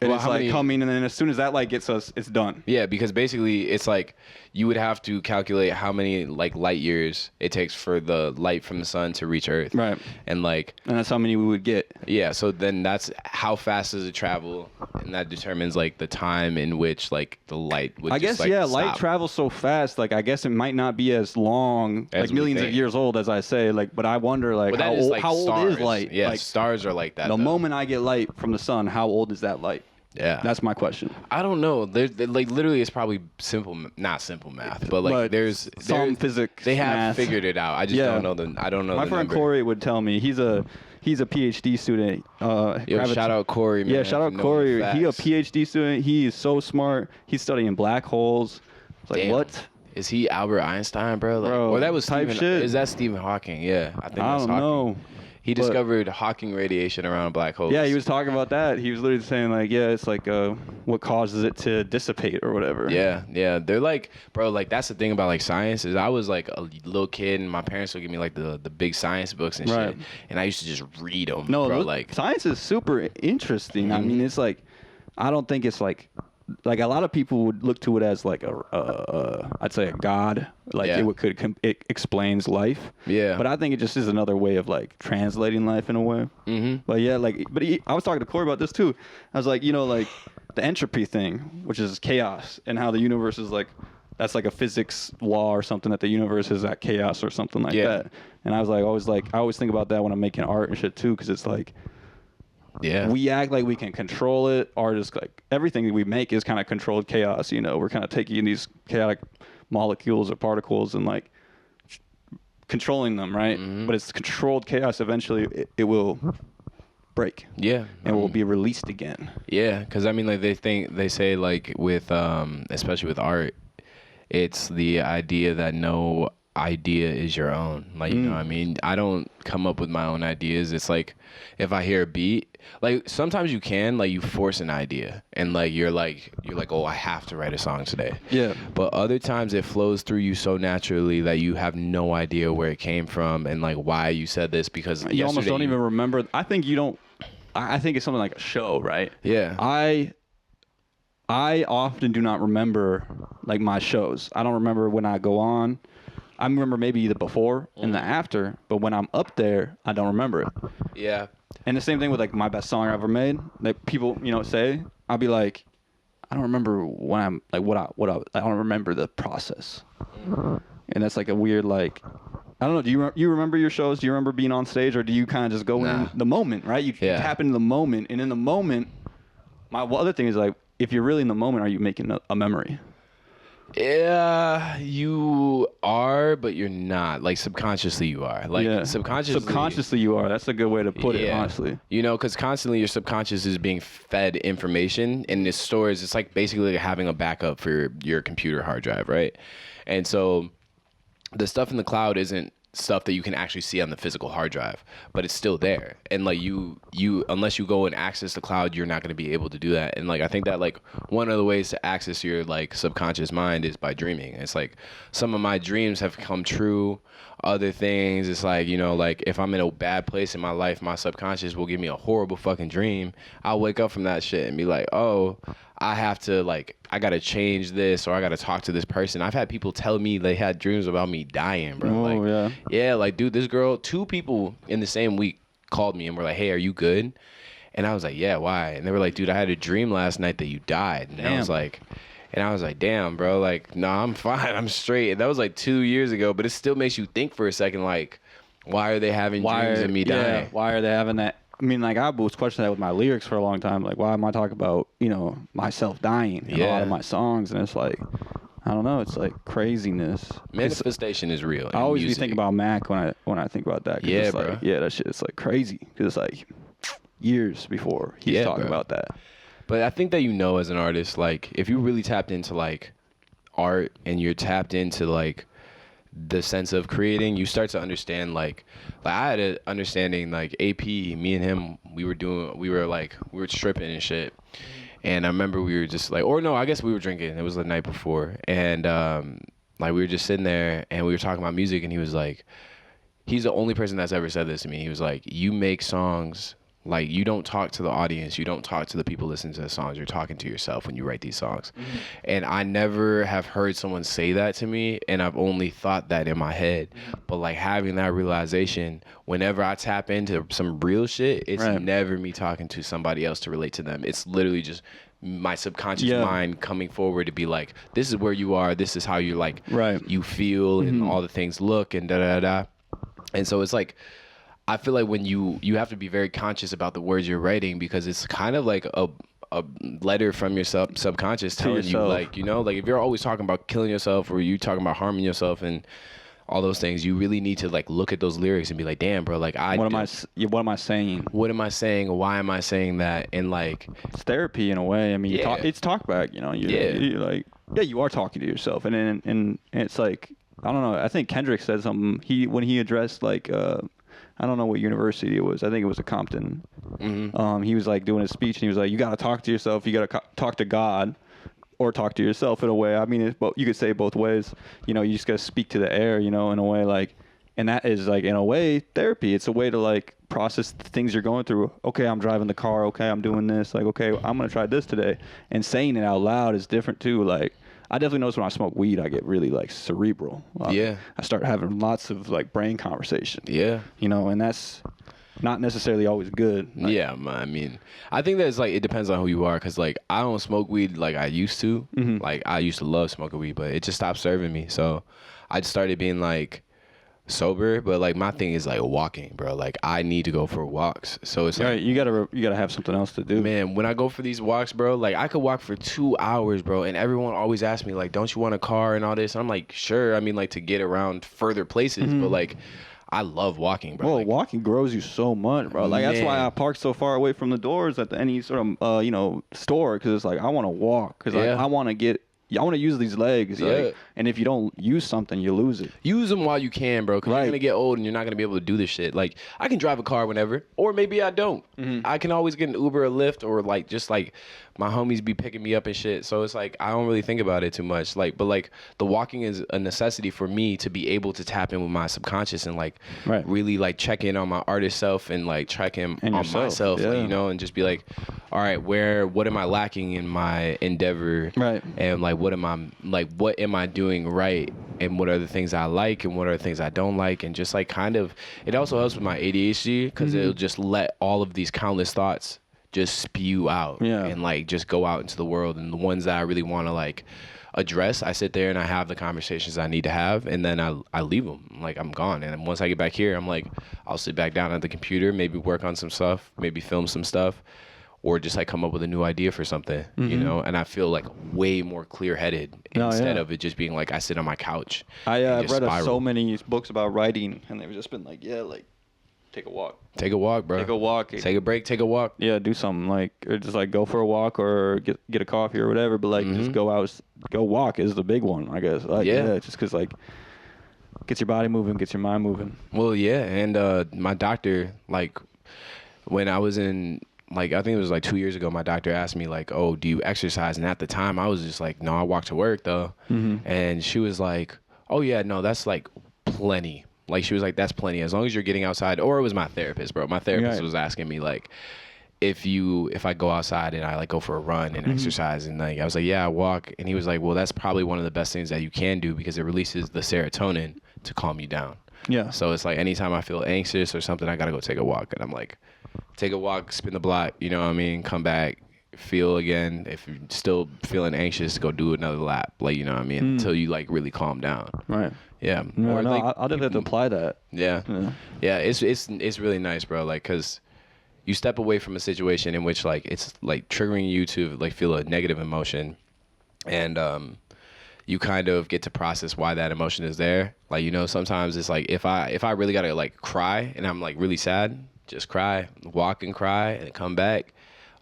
and it's like coming, and then as soon as that light gets us, it's done. Yeah, because basically it's like you would have to calculate how many like light years it takes for the light from the sun to reach Earth. Right. And that's how many we would get. Yeah, so then that's how fast does it travel, and that determines like the time in which like the light would. Light travels so fast. Like I guess it might not be as long, as like millions of years old, as I say. Like, but I wonder like how old is light? Yeah, like, stars are like that. The moment I get light from the sun, how old is that light? Yeah, that's my question. I don't know. They're like literally, it's probably not simple math, but like there's some physics. They have math. Figured it out. I just don't know I don't know. My friend Corey would tell me he's a PhD student. Shout out Corey. Man, yeah, shout out Corey. He a PhD student. He is so smart. He's studying black holes. It's like, what? Is he Albert Einstein, bro? Like, bro, or that was type Stephen, shit. Is that Stephen Hawking? Yeah, I think I that's don't know. He discovered Hawking radiation around black holes. Yeah, he was talking about that. He was literally saying like, yeah, it's like what causes it to dissipate or whatever. Yeah. They're like, bro, like that's the thing about like science is I was like a little kid and my parents would give me like the big science books and shit, and I used to just read them. No, bro, like science is super interesting. I mean, it's like, I don't think it's like a lot of people would look to it as like I'd say a god, like it explains life. Yeah. But I think it just is another way of like translating life in a way. But yeah, like, I was talking to Corey about this too. I was like, you know, like the entropy thing, which is chaos, and how the universe is like, that's like a physics law or something, that the universe is at chaos or something like that. And I was like, I always think about that when I'm making art and shit too, because it's like, we act like we can control it. Art is like, everything that we make is kind of controlled chaos. You know, we're kind of taking these chaotic molecules or particles and like controlling them, right? But it's controlled chaos. Eventually, it will break. Yeah, and will be released again. Yeah, because I mean, like they say like with especially with art, it's the idea that no idea is your own. Like, you know what I mean? I don't come up with my own ideas. It's like if I hear a beat, like sometimes you can, like you force an idea and like you're like, oh, I have to write a song today. Yeah. But other times it flows through you so naturally that you have no idea where it came from and like why you said this, because you almost don't even remember. I think you don't. I think it's something like a show, right? Yeah. I often do not remember like my shows. I don't remember when I go on. I remember maybe the before and the after, but when I'm up there, I don't remember it. Yeah. And the same thing with like my best song I ever made. Like people, you know, say, I'll be like, I don't remember when I'm like I don't remember the process. And that's like a weird like, I don't know. Do you remember your shows? Do you remember being on stage, or do you kind of just go in the moment, right? You tap into the moment, and in the moment, my other thing is like, if you're really in the moment, are you making a memory? Yeah, you are, but you're not. Like subconsciously, you are. Like subconsciously, you are. That's a good way to put it, honestly. You know, because constantly your subconscious is being fed information, and it stores. It's like basically like having a backup for your computer hard drive, right? And so the stuff in the cloud isn't stuff that you can actually see on the physical hard drive, but it's still there. And like you unless you go and access the cloud, you're not going to be able to do that. And like I think that like one of the ways to access your like subconscious mind is by dreaming. It's like some of my dreams have come true. Other things, it's like, you know, like if I'm in a bad place in my life, my subconscious will give me a horrible fucking dream. I'll wake up from that shit and be like, oh, I have to like, I gotta change this, or I gotta talk to this person. I've had people tell me they had dreams about me dying, bro. Like, dude, this girl, 2 people in the same week called me and were like, hey, are you good? And I was like, yeah, why? And they were like, dude, I had a dream last night that you died. And I was like, damn, bro, like, nah, I'm fine, I'm straight. And that was like 2 years ago, but it still makes you think for a second, like, why are they having dreams of me dying? Why are they having that? I mean, like, I was questioning that with my lyrics for a long time. Like, why am I talking about, you know, myself dying in a lot of my songs? And it's like, I don't know. It's like craziness. Manifestation is real. I always be thinking about Mac when I think about that. Yeah, it's bro. Like, yeah, that shit is like crazy. Because it's like years before he's talking about that. But I think that, you know, as an artist, like, if you really tapped into like art and you're tapped into like the sense of creating, you start to understand like I had an understanding, like AP, me and him, we were stripping and shit. And I remember we were just like, or no, I guess we were drinking. It was the night before. And like we were just sitting there and we were talking about music, and he was like, he's the only person that's ever said this to me. He was like, you make songs, like you don't talk to the audience, you don't talk to the people listening to the songs, you're talking to yourself when you write these songs. And I never have heard someone say that to me, and I've only thought that in my head. But like having that realization, whenever I tap into some real shit, it's never me talking to somebody else to relate to them. It's literally just my subconscious mind coming forward to be like, this is where you are, this is how you like you feel, and all the things look, and da-da-da. And so it's like, I feel like when you have to be very conscious about the words you're writing, because it's kind of like a letter from your subconscious telling you, like, you know, like if you're always talking about killing yourself, or you talking about harming yourself and all those things, you really need to like look at those lyrics and be like, damn, bro, like what am I saying? What am I saying? Why am I saying that? And like, it's therapy in a way. I mean, it's talk back, you know. You're like, you are talking to yourself, and it's like, I don't know. I think Kendrick said something. When he addressed like I don't know what university it was. I think it was a Compton. He was like doing a speech, and he was like, "You got to talk to yourself. You got to talk to God, or talk to yourself in a way." I mean, you could say it both ways. You know, you just got to speak to the air. You know, in a way like, and that is like in a way therapy. It's a way to like process the things you're going through. Okay, I'm driving the car. Okay, I'm doing this. Like, okay, I'm gonna try this today. And saying it out loud is different too. Like, I definitely notice when I smoke weed, I get really like cerebral. I start having lots of like brain conversation. Yeah. You know, and that's not necessarily always good. Like, yeah, I mean, I think that it's like it depends on who you are, because like I don't smoke weed like I used to. Like I used to love smoking weed, but it just stopped serving me. So I just started being like sober. But like my thing is like walking, bro. Like I need to go for walks. So it's like you gotta have something else to do. Man, when I go for these walks, bro, like I could walk for 2 hours, bro, and everyone always asks me like, "Don't you want a car and all this?" And I'm like, "Sure." I mean, like to get around further places, but like I love walking, bro. Well, like, walking grows you so much, bro. Like that's why I park so far away from the doors at any sort of store, because it's like I want to walk, because I want to use these legs. Like, and if you don't use something, you lose it. Use them while you can, bro, because you're going to get old and you're not going to be able to do this shit. Like, I can drive a car whenever, or maybe I don't. I can always get an Uber or Lyft, or like just like my homies be picking me up and shit. So it's like I don't really think about it too much. Like, but like the walking is a necessity for me to be able to tap in with my subconscious and like really like check in on my artist self and like check in on myself, like, you know, and just be like, all right, what am I lacking in my endeavor? Right. And like, what am I doing right? And what are the things I like and what are the things I don't like? And just like kind of, it also helps with my ADHD, because it'll just let all of these countless thoughts just spew out and like just go out into the world. And the ones that I really want to like address, I sit there and I have the conversations I need to have, and then I leave them. Like I'm gone. And once I get back here, I'm like, I'll sit back down at the computer, maybe work on some stuff, maybe film some stuff, or just like come up with a new idea for something, you know? And I feel like way more clear-headed instead of it just being like I sit on my couch. I've read so many books about writing, and they've just been like, take a walk. Take a walk, bro. Take a walk. Take a break. Take a walk. Yeah, do something like, or just like go for a walk or get a coffee or whatever. But like just go walk is the big one, I guess. Like, just because like gets your body moving, gets your mind moving. Well, yeah, and my doctor, like when I was in, like I think it was like 2 years ago, my doctor asked me like, "Oh, do you exercise?" And at the time, I was just like, "No, I walk to work though." And she was like, "Oh yeah, no, that's like plenty." Like she was like, "That's plenty as long as you're getting outside." Or it was my therapist, bro. My therapist was asking me like, if I go outside and I like go for a run and exercise, and like I was like, "Yeah, I walk." And he was like, "Well, that's probably one of the best things that you can do, because it releases the serotonin to calm you down." Yeah. So it's like anytime I feel anxious or something, I gotta go take a walk, and I'm like, take a walk, spin the block, you know what I mean? Come back, feel again. If you're still feeling anxious, go do another lap, like, you know what I mean? Until you like really calm down. Right. Yeah. No, like, I'll definitely have to apply that. Yeah. It's really nice, bro. Like, cause you step away from a situation in which like it's like triggering you to like feel a negative emotion, and you kind of get to process why that emotion is there. Like, you know, sometimes it's like if I really gotta like cry and I'm like really sad, just cry, walk and cry, and come back,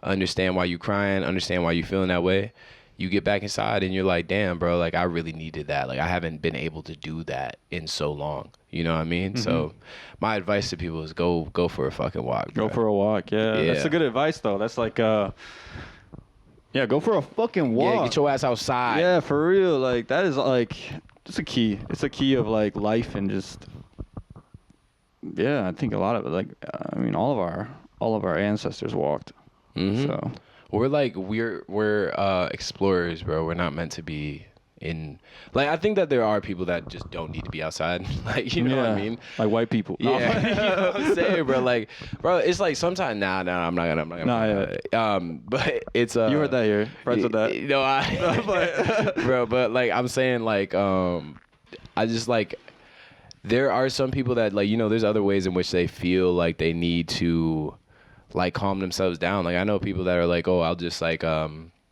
understand why you crying, understand why you feeling that way. You get back inside and you're like, damn, bro, like I really needed that. Like I haven't been able to do that in so long. You know what I mean? So my advice to people is go for a fucking walk, bro. Go for a walk, yeah. That's a good advice though. That's like go for a fucking walk. Yeah, get your ass outside. Yeah, for real. Like that is like it's a key. It's a key of like life, and just I think a lot of it, like I mean all of our ancestors walked. So we're explorers, bro. We're not meant to be in, like, I think that there are people that just don't need to be outside. Like, you know what I mean? Like white people. Yeah. You know what I'm saying, bro? Like, bro, it's like sometimes I'm not gonna. But it's you heard that here. Friends with that. No, bro, but like I'm saying, like I just like, there are some people that, like, you know, there's other ways in which they feel like they need to like calm themselves down. Like I know people that are like, oh, I'll just like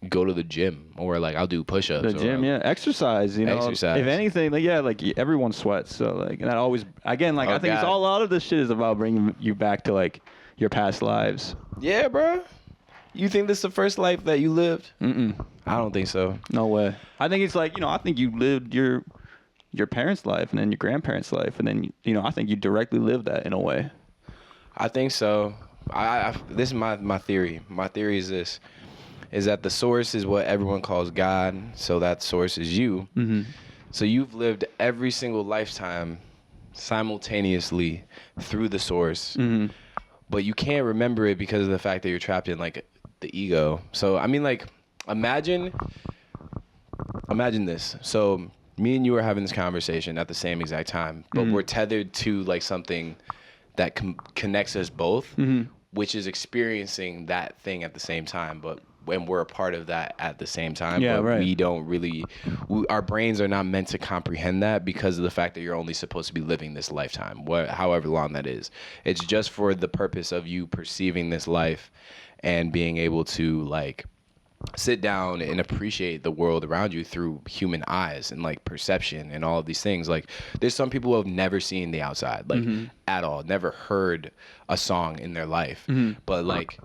go to the gym, or like I'll do push-ups. The gym, exercise. You know, exercise. If anything, like everyone sweats. So like, and that always, again, like I think it's a lot of this shit is about bringing you back to like your past lives. Yeah, bro. You think this is the first life that you lived? I don't think so. No way. I think it's like, you know, I think you lived your parents' life and then your grandparents' life, and then you know, I think you directly lived that in a way. I think so. This is my theory. My theory is this: is that the source is what everyone calls God, so that source is you. Mm-hmm. So you've lived every single lifetime simultaneously through the source, Mm-hmm. but you can't remember it because of the fact that you're trapped in like the ego. So I mean, like, imagine this. So me and you are having this conversation at the same exact time, but we're tethered to like something that connects us both, which is experiencing that thing at the same time. But when we're a part of that at the same time, Yeah, but right. we don't really, our brains are not meant to comprehend that because of the fact that you're only supposed to be living this lifetime, however long that is. It's just for the purpose of you perceiving this life and being able to like sit down and appreciate the world around you through human eyes and like perception and all of these things. Like there's some people who have never seen the outside, like at all, never heard a song in their life, but like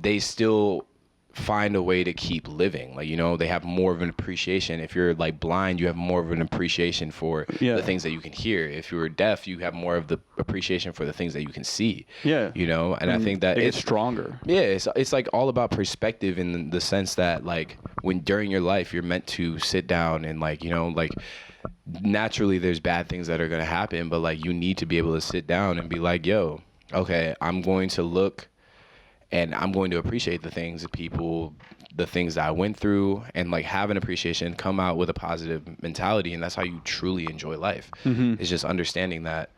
they still find a way to keep living. Like, you know, they have more of an appreciation. If you're like blind, you have more of an appreciation for the things that you can hear. If you're deaf, you have more of the appreciation for the things that you can see. Yeah. You know, and I think that it's stronger. Yeah, it's like all about perspective in the sense that like when during your life you're meant to sit down and like, you know, like naturally there's bad things that are going to happen, but like you need to be able to sit down and be like, yo, okay, I'm going to look and I'm going to appreciate the things that the things that I went through, and like have an appreciation, come out with a positive mentality. And that's how you truly enjoy life. It's just understanding that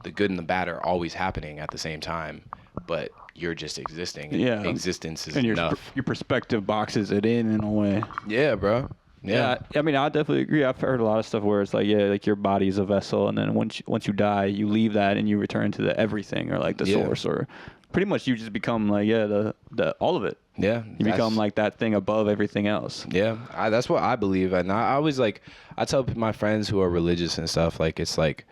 the good and the bad are always happening at the same time, but you're just existing. Yeah. Existence is And enough. your perspective boxes it in a way. Yeah, bro. Yeah. I mean, I definitely agree. I've heard a lot of stuff where it's like, yeah, like your body is a vessel, and then once you die, you leave that and you return to the everything or like the source, or pretty much you just become like the all of it. Yeah. You become like that thing above everything else. Yeah, that's what I believe. And I always like, I tell my friends who are religious and stuff, like, it's like,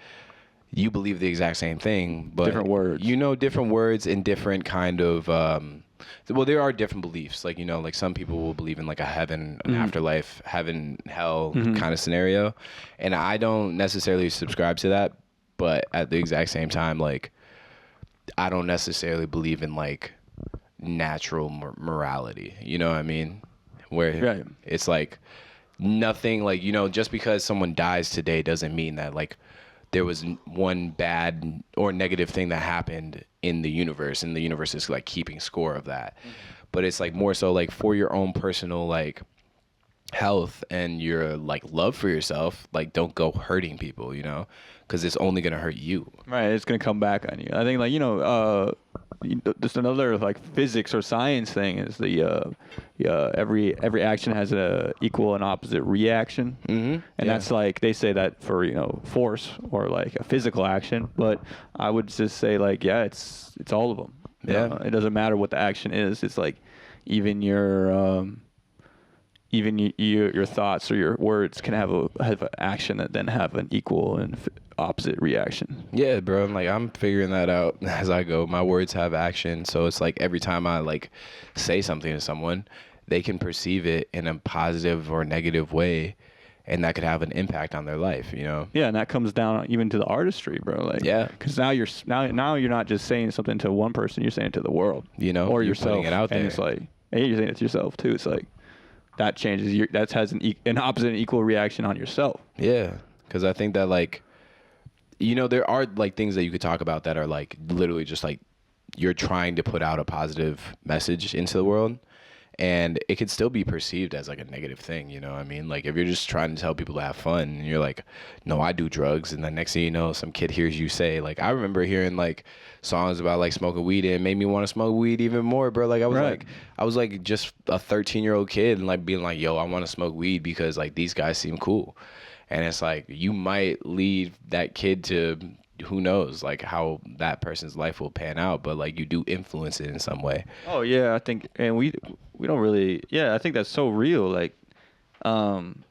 you believe the exact same thing, but different words. You know, different words and different kind of, well, there are different beliefs. Like, you know, like some people will believe in like a heaven, an afterlife, heaven, hell kind of scenario. And I don't necessarily subscribe to that, but at the exact same time, like, I don't necessarily believe in like natural morality. You know what I mean? Where it's like nothing, like, you know, just because someone dies today doesn't mean that like there was one bad or negative thing that happened in the universe, and the universe is like keeping score of that. But it's like more so like for your own personal like health and your like love for yourself, like don't go hurting people, you know, because it's only gonna hurt you. Right, it's gonna come back on you. I think like, you know, just another like physics or science thing is the every action has a equal and opposite reaction, and that's like they say that for, you know, force or like a physical action, but I would just say like, yeah, it's all of them. It doesn't matter what the action is. It's like even your thoughts or your words can have an action that then have an equal and opposite reaction. Yeah, bro. Like I'm figuring that out as I go. My words have action, so it's like every time I like say something to someone, they can perceive it in a positive or negative way, and that could have an impact on their life, you know? Yeah, and that comes down even to the artistry, bro. Like, because now you're not just saying something to one person, you're saying it to the world, you know, or you're yourself. putting it out there. And it's like, hey, you're saying it to yourself too. It's like that changes. That has an opposite and equal reaction on yourself. Yeah, because I think that like, you know, there are like things that you could talk about that are like literally just like you're trying to put out a positive message into the world, and it could still be perceived as like a negative thing, you know what I mean? Like if you're just trying to tell people to have fun and you're like, no, I do drugs, and then next thing you know, some kid hears you say, like, I remember hearing like songs about like smoking weed, and it made me want to smoke weed even more, bro. Like I was like just a 13-year-old kid and like being like, yo, I want to smoke weed because like these guys seem cool. And it's like you might lead that kid to, who knows, like how that person's life will pan out, but like you do influence it in some way. Oh yeah, I think, and we don't really, I think that's so real. Like, same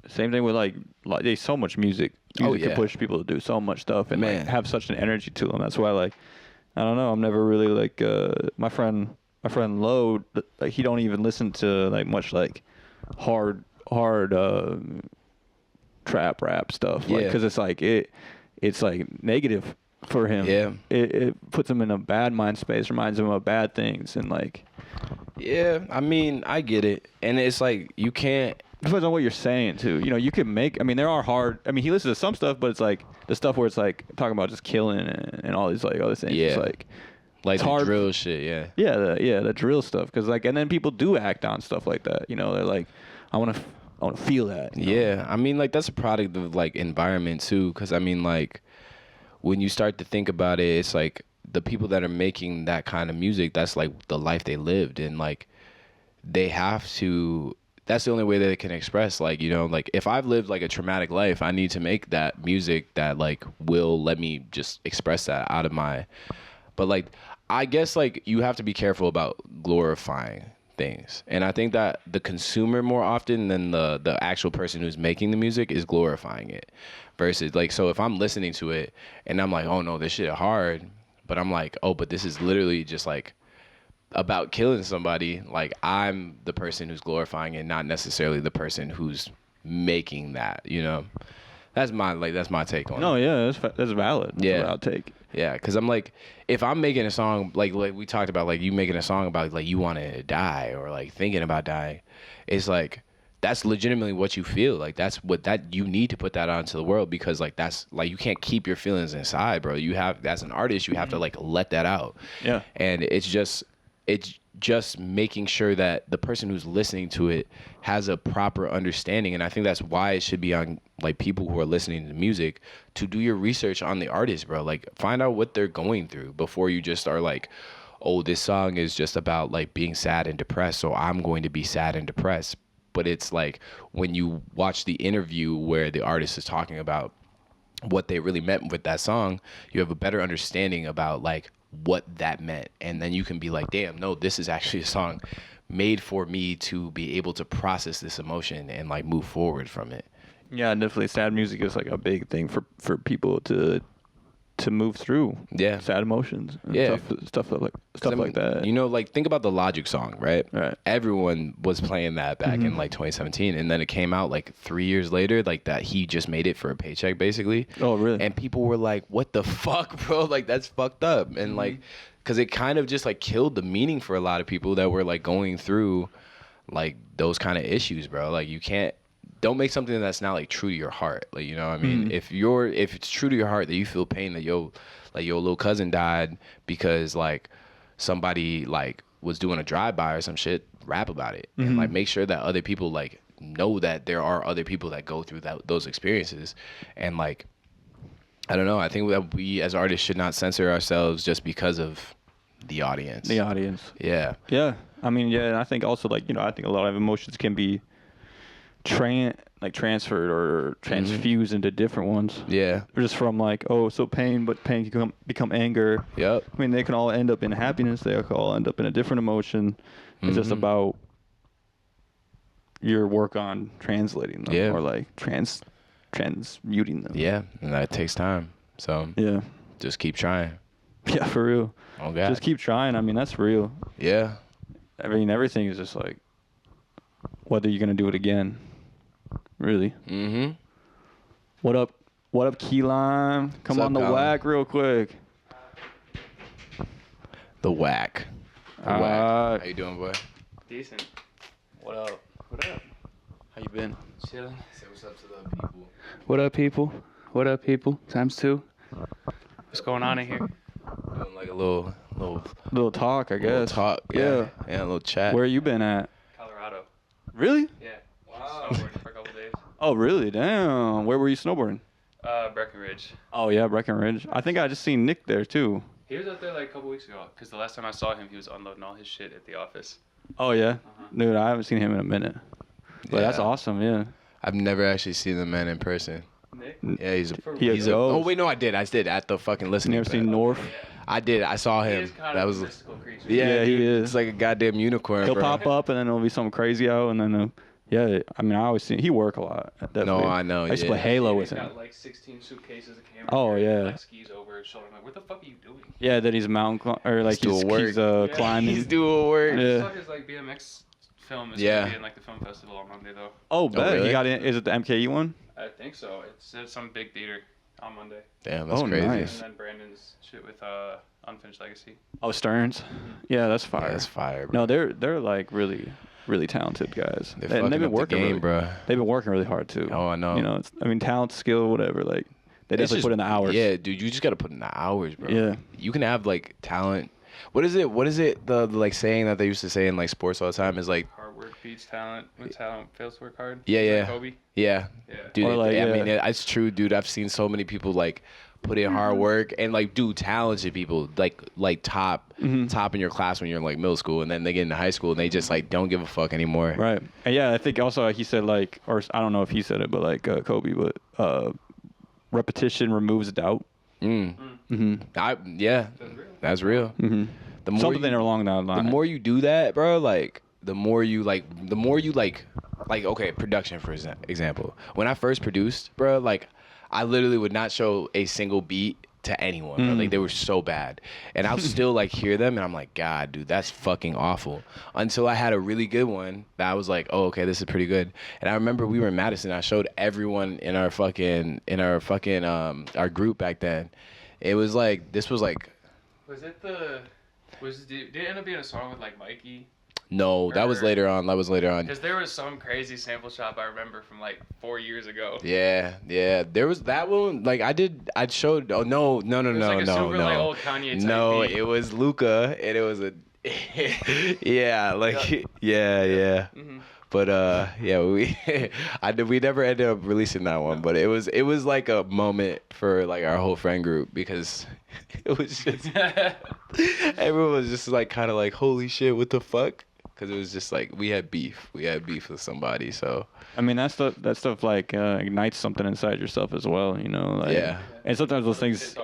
thing with like there's so much music can push people to do so much stuff and like, have such an energy to them. That's why, like, I don't know, I'm never really like my friend Lo, like he don't even listen to like much like hard trap rap stuff, like, because it's like it's like negative for him. Yeah. It puts him in a bad mind space, reminds him of bad things, and like. Yeah, I mean, I get it, and it's like you can't. Depends on what you're saying too. You know, you can make. I mean, there are hard. I mean, he listens to some stuff, but it's like the stuff where it's like talking about just killing and all these like other things. Yeah. It's like Like it's the hard. drill shit, yeah. Yeah, the drill stuff. Because like, and then people do act on stuff like that. You know, they're like, I want to feel that. You know? Yeah, I mean, like that's a product of like environment too. Because I mean, like when you start to think about it, it's like the people that are making that kind of music, that's like the life they lived, and like they have to. That's the only way that they can express, like, you know, like if I've lived like a traumatic life, I need to make that music that like will let me just express that out of my. But like, I guess like you have to be careful about glorifying things, and I think that the consumer more often than the actual person who's making the music is glorifying it, versus like, so if I'm listening to it and I'm like, oh no, this shit hard, but I'm like, oh, but this is literally just like about killing somebody, like I'm the person who's glorifying it, not necessarily the person who's making that, you know. That's my take on No, it. yeah, that's valid. That's Yeah. what I'll take. Yeah, because I'm like, if I'm making a song, like we talked about, like you making a song about like you want to die or like thinking about dying, it's like that's legitimately what you feel. Like that's what that you need to put that out into the world, because like that's like you can't keep your feelings inside, bro. You have, as an artist, you have to like let that out. Yeah. And it's just making sure that the person who's listening to it has a proper understanding. And I think that's why it should be on like people who are listening to music to do your research on the artist, bro. Like find out what they're going through before you just are like, oh, this song is just about like being sad and depressed, so I'm going to be sad and depressed. But it's like when you watch the interview where the artist is talking about what they really meant with that song, you have a better understanding about like what that meant, and then you can be like, damn, no, this is actually a song made for me to be able to process this emotion and like move forward from it. Yeah, definitely. Sad music is like a big thing for people to move through. Yeah. Sad emotions. And Yeah. Stuff like that. You know, like think about the Logic song, right? Right. Everyone was playing that back in like 2017, and then it came out like 3 years later, like that he just made it for a paycheck basically. Oh, really? And people were like, what the fuck, bro? Like that's fucked up. And like, because it kind of just like killed the meaning for a lot of people that were like going through like those kind of issues, bro. Like you don't make something that's not like true to your heart. Like, you know what I mean? If it's true to your heart that you feel pain that your little cousin died because like somebody like was doing a drive-by or some shit, rap about it. And like make sure that other people like know that there are other people that go through those experiences. And like, I don't know, I think that we as artists should not censor ourselves just because of the audience. The audience. Yeah. Yeah. I mean, yeah, and I think also like, you know, I think a lot of emotions can be transferred or transfused into different ones. Yeah. Just from like, oh, so pain, but pain can become anger. Yep. I mean, they can all end up in happiness. They can all end up in a different emotion. It's just about your work on translating them or like transmuting them. Yeah, and that takes time. So Yeah. just keep trying. Yeah, for real. Oh God. Just keep trying. I mean, that's real. Yeah. I mean, everything is just like whether you're gonna do it again. Really. Mm-hmm. What up, Key Lime? Come What's on up, the Colin? whack real quick. The whack. The whack. How you doing, boy? Decent. What up? What up? How you been? Chilling. Say what's up to the people. What up, people? What up, people? Times two. What's going on in here? Doing like a little Little talk, I little guess. talk. Yeah, a little chat. Where you been at? Colorado. Really? Yeah. Snowboarding for a couple days. Oh, really? Damn. Where were you snowboarding? Breckenridge. Oh yeah, Breckenridge. I think I just seen Nick there too. He was out there like a couple weeks ago, because the last time I saw him, he was unloading all his shit at the office. Oh yeah, dude. I haven't seen him in a minute. But that's Yeah. awesome. Yeah. I've never actually seen the man in person. Nick? Yeah, he's He he's a, goes. oh wait, no, I did at the fucking You listening. never seen pad. North? I did. I saw He him. is kind That of was a mystical creature. Yeah, he dude, is. It's like a goddamn unicorn. He'll bro. pop up and then there'll be something crazy out and then yeah. I mean, I always see he work a lot. Definitely. I know, I used to yeah. play Halo with He's him. got like 16 suitcases of camera. Oh, gear, yeah. Like skis over his shoulder. I'm like, what the fuck are you doing? Yeah, that he's or like He's doing work. he's Yeah. climbing. He's doing work. I Yeah. just saw his like BMX film is Yeah. gonna be in like the film festival on Monday though. Oh, bet really? he got in. Is it the MKE one? I think so. It's at some big theater. on Monday. Damn, that's crazy. Nice. And then Brandon's shit with Unfinished Legacy. Oh, Stearns. Yeah, that's fire. Yeah, that's fire, bro. No, they're like really talented guys. They're And fucking they've been up the working game, really, bro. They've been working really hard too. Oh, I know. You know, talent, skill, whatever. Like they It's definitely just- put in the hours. Yeah, dude, you just gotta put in the hours, bro. Yeah. You can have like talent. What is it? The like saying that they used to say in like sports all the time is like, Hard work beats talent. When talent fails to work hard. Yeah, Like yeah. Kobe. yeah, Yeah. dude. Or like, I mean, yeah. it's true, dude. I've seen so many people like put in hard work and like do talented people like top in your class when you're in like middle school, and then they get into high school and they just like don't give a fuck anymore. Right. And yeah, I think also he said like, or I don't know if he said it, but like Kobe, but repetition removes doubt. Yeah, that's real. Mm-hmm. The more Something you, along that the line. more you do that, bro, like the more you okay, production for example. When I first produced, bro, like I literally would not show a single beat to anyone, bro. Like they were so bad, and I'll still like hear them, and I'm like, God, dude, that's fucking awful. Until I had a really good one that I was like, oh, okay, this is pretty good. And I remember we were in Madison. I showed everyone in our group back then. It was like this was like. Did it end up being a song with like Mikey? No, that was later on. Because there was some crazy sample shop I remember from like 4 years ago. Yeah. There was that one. Like I showed. Oh no. It was like a super, like, old Kanye type No, beat. it was Luca, and it was a. Yeah, like yeah. Mm-hmm. But yeah, we never ended up releasing that one. But it was like a moment for like our whole friend group because it was just everyone was just like kind of like holy shit, what the fuck? Because it was just like we had beef with somebody. So I mean, that stuff like ignites something inside yourself as well, you know. Like, Yeah. And sometimes those things.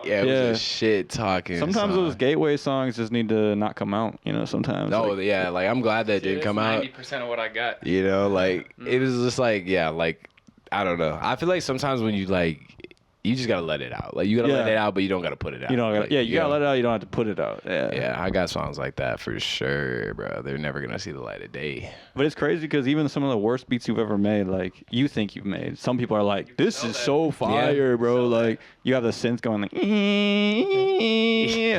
yeah, it Yeah. was a shit talking. Sometimes those gateway songs just need to not come out, you know. Sometimes. No, like, yeah, like I'm glad that didn't come out. 90% of what I got. You know, like it was just like yeah, like I don't know. I feel like sometimes when you like. You just gotta let it out. Like you gotta let Yeah. it out, but you don't gotta put it out. You know. Like, You gotta let it out. You don't have to put it out. Yeah. Yeah, I got songs like that for sure, bro. They're never gonna see the light of day. But it's crazy because even some of the worst beats you've ever made, like you think you've made, some people are like, "This is so fire, bro!" Like you have the synth going like, and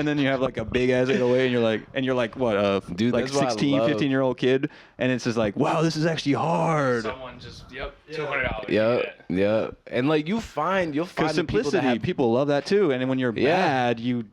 then you have like a big ass 808, and you're like, what, Dude, like that's what I 16, love. 15-year-old kid, and it's just like, wow, this is actually hard. Someone just, $200. Yep. And like you'll find Because the people that simplicity, have, people love that too. And then when you're Yeah. bad,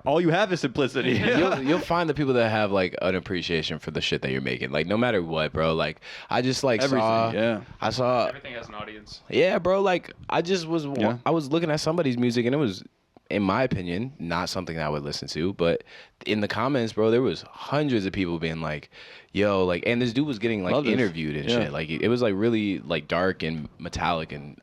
all you have is simplicity. you'll find the people that have like an appreciation for the shit that you're making. Like no matter what, bro. Like I just like Everything, I saw Everything has an audience. yeah, bro. Like I just was Yeah. I was looking at somebody's music and it was, in my opinion, not something that I would listen to. But in the comments, bro, there was hundreds of people being like, "Yo," like, and this dude was getting like Love this. interviewed and Yeah. shit. Like it was like really like dark and metallic and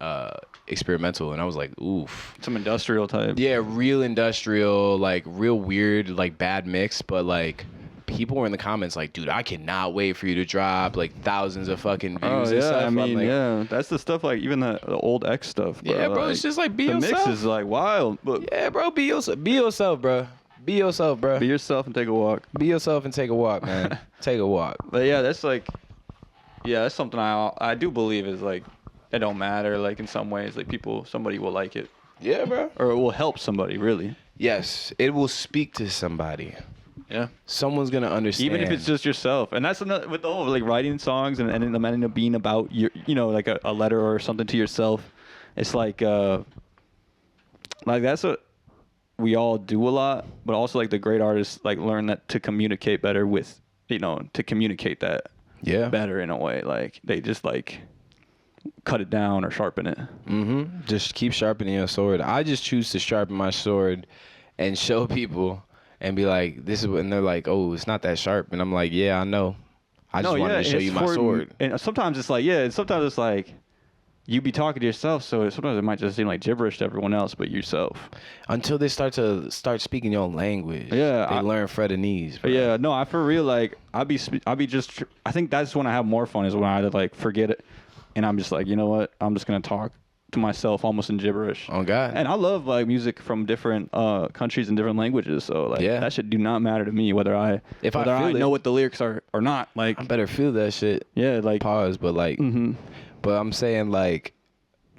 experimental. And I was like, oof. Some industrial type. Yeah, real industrial, like real weird, like bad mix, but like people were in the comments like, dude, I cannot wait for you to drop like thousands of fucking views Oh and yeah, stuff. I I'm mean, like, yeah, that's the stuff like even the old X stuff. Bro. Yeah, bro, like, it's just like be the yourself. mix is like wild, but Yeah, bro, be yourself, bro. Be yourself, bro. be yourself and take a walk. Be yourself and take a walk, man. Take a walk. But yeah, that's like, yeah, that's something I do believe is like, it don't matter. Like in some ways, like somebody will like it, Yeah, bro. or it will help somebody really. Yes, it will speak to somebody. Yeah. Someone's gonna understand. Even if it's just yourself, and that's another with the whole like writing songs and them ending up being about your, you know, like a letter or something to yourself. It's like that's what we all do a lot, but also like the great artists like learn that to communicate better with, you know, to communicate that yeah. better in a way. Like they just like cut it down or sharpen it. Mm-hmm. Just keep sharpening your sword. I just choose to sharpen my sword and show people and be like, this is what, and they're like, oh, it's not that sharp. And I'm like, yeah, I know. I just wanted to show you my sword. And sometimes it's like, yeah, and sometimes it's like you be talking to yourself, so sometimes it might just seem like gibberish to everyone else but yourself. Until they start speaking your own language. Yeah, They learn Fredinese. But yeah, no, I for real, like, I think that's when I have more fun is when I like forget it. And I'm just like, you know what? I'm just going to talk to myself almost in gibberish. Oh, God. And I love like music from different countries and different languages. So like Yeah. that shit do not matter to me whether I If I whether I feel it. know what the lyrics are or not. Like I better feel that shit. yeah, like Pause, but like, mhm. but I'm saying like,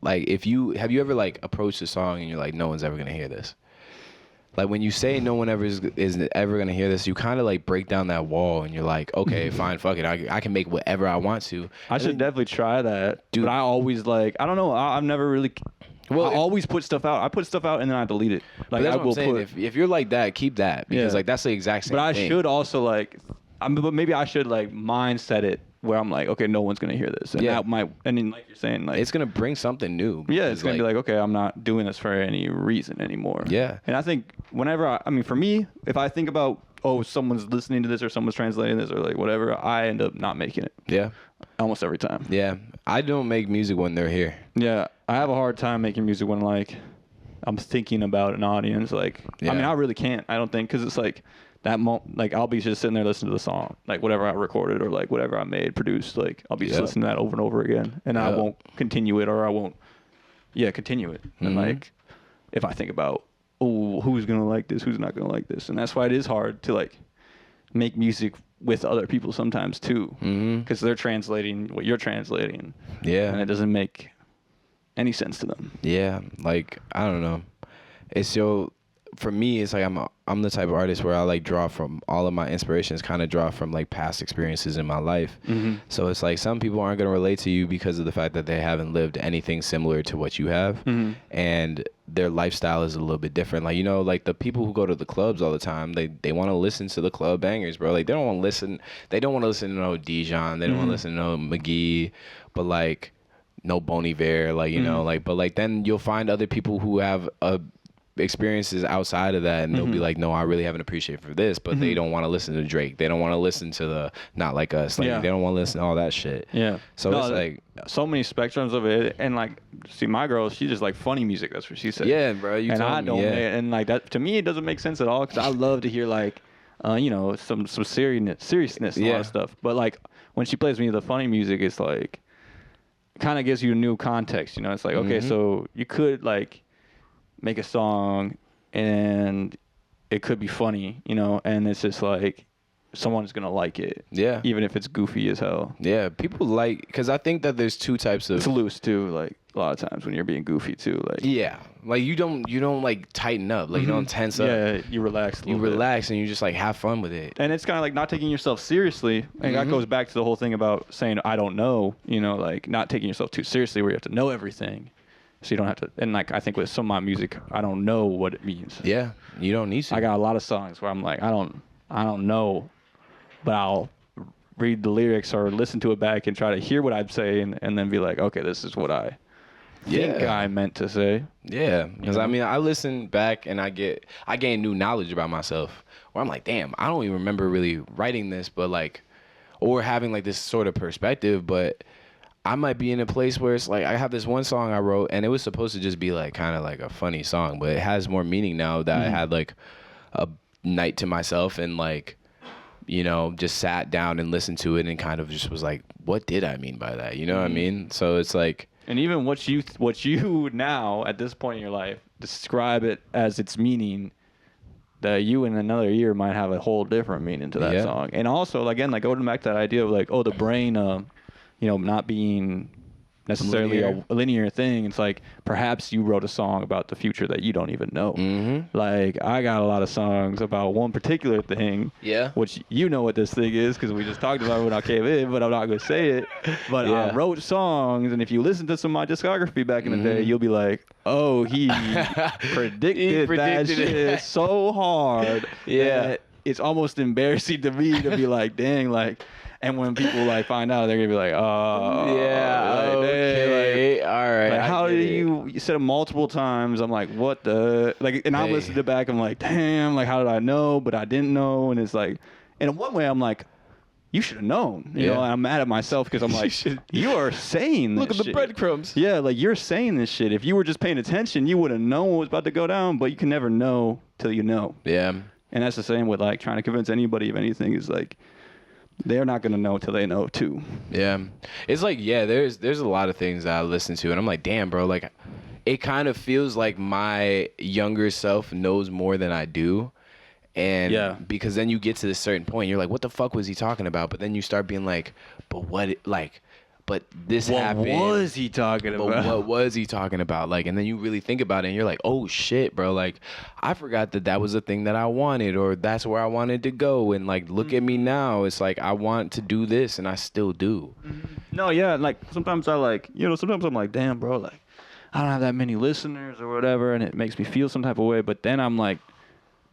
like have you ever like approached a song and you're like, no one's ever gonna hear this? Like when you say no one ever is ever gonna hear this, you kind of like break down that wall and you're like, okay, fine, fuck it, I can make whatever I want to. I should definitely try that, dude. But I always like, I don't know, I've never really. Well, I always put stuff out. I put stuff out and then I delete it. Like that's I what will I'm saying. put. If you're like that, keep that because like that's the exact same. But I thing. should also like, but maybe I should like mindset it where I'm like, okay, no one's gonna hear this, and that might, and then like you're saying, like it's gonna bring something new. Yeah, it's gonna be like, okay, I'm not doing this for any reason anymore. Yeah, and I think whenever I mean, for me, if I think about someone's listening to this or someone's translating this or like whatever, I end up not making it. Yeah, almost every time. Yeah, I don't make music when they're here. Yeah, I have a hard time making music when like I'm thinking about an audience. Like, I mean, I really can't. I don't think because it's like. Like I'll be just sitting there listening to the song, like whatever I recorded or like whatever I made, produced, like I'll be just listening to that over and over again, and I won't continue it or I won't, continue it. And like, if I think about, who's gonna like this, who's not gonna like this, and that's why it is hard to like make music with other people sometimes too, because they're translating what you're translating, and it doesn't make any sense to them. Yeah, like I don't know, it's so. For me, it's like I'm the type of artist where I like draw from all of my inspirations, kind of draw from like past experiences in my life. So it's like some people aren't gonna relate to you because of the fact that they haven't lived anything similar to what you have, and their lifestyle is a little bit different. Like like the people who go to the clubs all the time, they want to listen to the club bangers, bro. Like they don't want to listen. They don't want to listen to no Dijon. They don't want to listen to no McGee, but like no Bon Iver. Like like but like then you'll find other people who have experiences outside of that and they'll be like, no, I really have an appreciation for this, but they don't want to listen to Drake, they don't want to listen to the Not Like Us, like they don't want to listen to all that shit. So it's like so many spectrums of it, and like see my girl, she just like funny music, that's what she said. Yeah, bro, you and told I me, don't and like that to me it doesn't make sense at all because I love to hear like some seriousness and all that stuff, but like when she plays me the funny music, it's like kind of gives you a new context, it's like okay, so you could like make a song and it could be funny, and it's just like someone's gonna like it. Yeah. Even if it's goofy as hell. Yeah, people like, because I think that there's two types of. It's loose too, like a lot of times when you're being goofy too, like. Yeah, like you don't like tighten up, like you don't tense up. Yeah, you relax. You relax and you just like have fun with it. And it's kind of like not taking yourself seriously, and that goes back to the whole thing about saying I don't know, like not taking yourself too seriously, where you have to know everything. So you don't have to, and like I think with some of my music, I don't know what it means. Yeah, you don't need to. I got a lot of songs where I'm like, I don't know, but I'll read the lyrics or listen to it back and try to hear what I'd say, and then be like, okay, this is what I think I meant to say. Yeah, because I mean, I listen back and I gain new knowledge about myself. Where I'm like, damn, I don't even remember really writing this, but like, or having like this sort of perspective, but. I might be in a place where it's like I have this one song I wrote and it was supposed to just be like kind of like a funny song, but it has more meaning now that I had like a night to myself and like just sat down and listened to it and kind of just was like, what did I mean by that? You know what I mean? So it's like, and even what you now at this point in your life describe it as its meaning, that you in another year might have a whole different meaning to that song. And also again, like going back to that idea of like, the brain not being necessarily a linear thing. It's like perhaps you wrote a song about the future that you don't even know. Like I got a lot of songs about one particular thing, which what this thing is because we just talked about it when I came in, but I'm not going to say it. But I wrote songs, and if you listen to some of my discography back in the day, you'll be like, oh, he predicted that shit so hard that it's almost embarrassing to me to be like, dang, like. And when people like find out, they're gonna be like, "Oh, yeah, okay, all right." Like, how did you said it multiple times? I'm like, "What the?" Like, and I listened to it back. I'm like, "Damn!" Like, how did I know? But I didn't know. And it's like, and in one way, I'm like, "You should have known." You know, and I'm mad at myself because I'm like, "You are saying this. Look at the breadcrumbs." Yeah, like you're saying this shit. If you were just paying attention, you would have known what was about to go down. But you can never know till you know. Yeah. And that's the same with like trying to convince anybody of anything. Is like. They're not going to know till they know too. Yeah. It's like, there's a lot of things that I listen to and I'm like, damn, bro, like it kind of feels like my younger self knows more than I do. And because then you get to this certain point, you're like, what the fuck was he talking about? But then you start being like, but but this What happened. was he talking But about? what was he talking about? Like, and then you really think about it, and you're like, oh shit, bro. Like, I forgot that was a thing that I wanted, or that's where I wanted to go. And like, look at me now. It's like I want to do this, and I still do. No, yeah, like sometimes sometimes I'm like, damn, bro, like I don't have that many listeners or whatever, and it makes me feel some type of way. But then I'm like,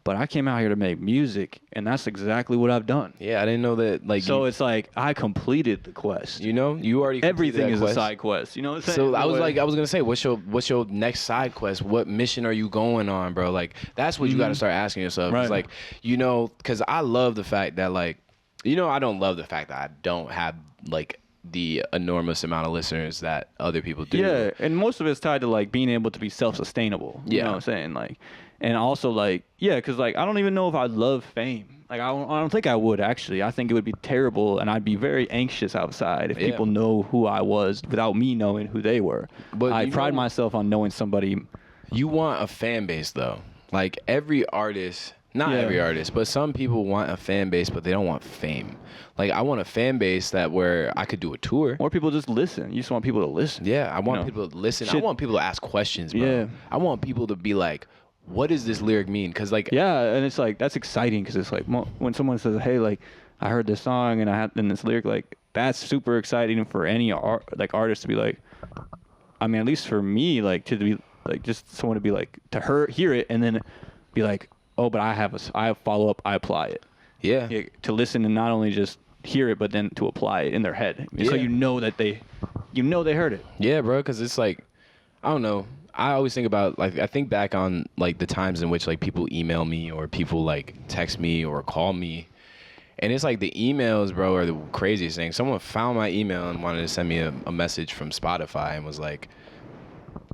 but I came out here to make music, and that's exactly what I've done. Yeah, I didn't know that. Like, So it's like I completed the quest. you know, you already completed Everything that is quest. a side quest. You know what I'm saying? So I was gonna say, what's your next side quest? What mission are you going on, bro? Like, that's what you got to start asking yourself. Right. It's like, you know, because I love the fact that, like, you know, I don't love the fact that I don't have like the enormous amount of listeners that other people do. Yeah, and most of it's tied to like being able to be self-sustainable. You know what I'm saying? Like, and also like, yeah, because like I don't even know if I'd love fame. Like I don't think I would actually. I think it would be terrible, and I'd be very anxious outside if people know who I was without me knowing who they were. But I pride myself on knowing somebody. You want a fan base though. Like every artist, not every artist, but some people want a fan base, but they don't want fame. Like I want a fan base that where I could do a tour. More people just listen. You just want people to listen. Yeah, I want people to listen. I want people to ask questions, bro. Yeah. I want people to be like, what does this lyric mean? Because like, yeah, and it's like that's exciting because it's like when someone says, "Hey, like I heard this song and I had in this lyric," like that's super exciting for any artist to be like. I mean, at least for me, like to be like just someone to be like to hear it and then be like, "Oh, but I have follow up. I apply it." Yeah. To listen and not only just hear it, but then to apply it in their head, so you know that they heard it. Yeah, bro. Because it's like, I don't know. I always think about like I think back on like the times in which like people email me or people like text me or call me, and it's like the emails, bro, are the craziest thing. Someone found my email and wanted to send me a message from Spotify and was like,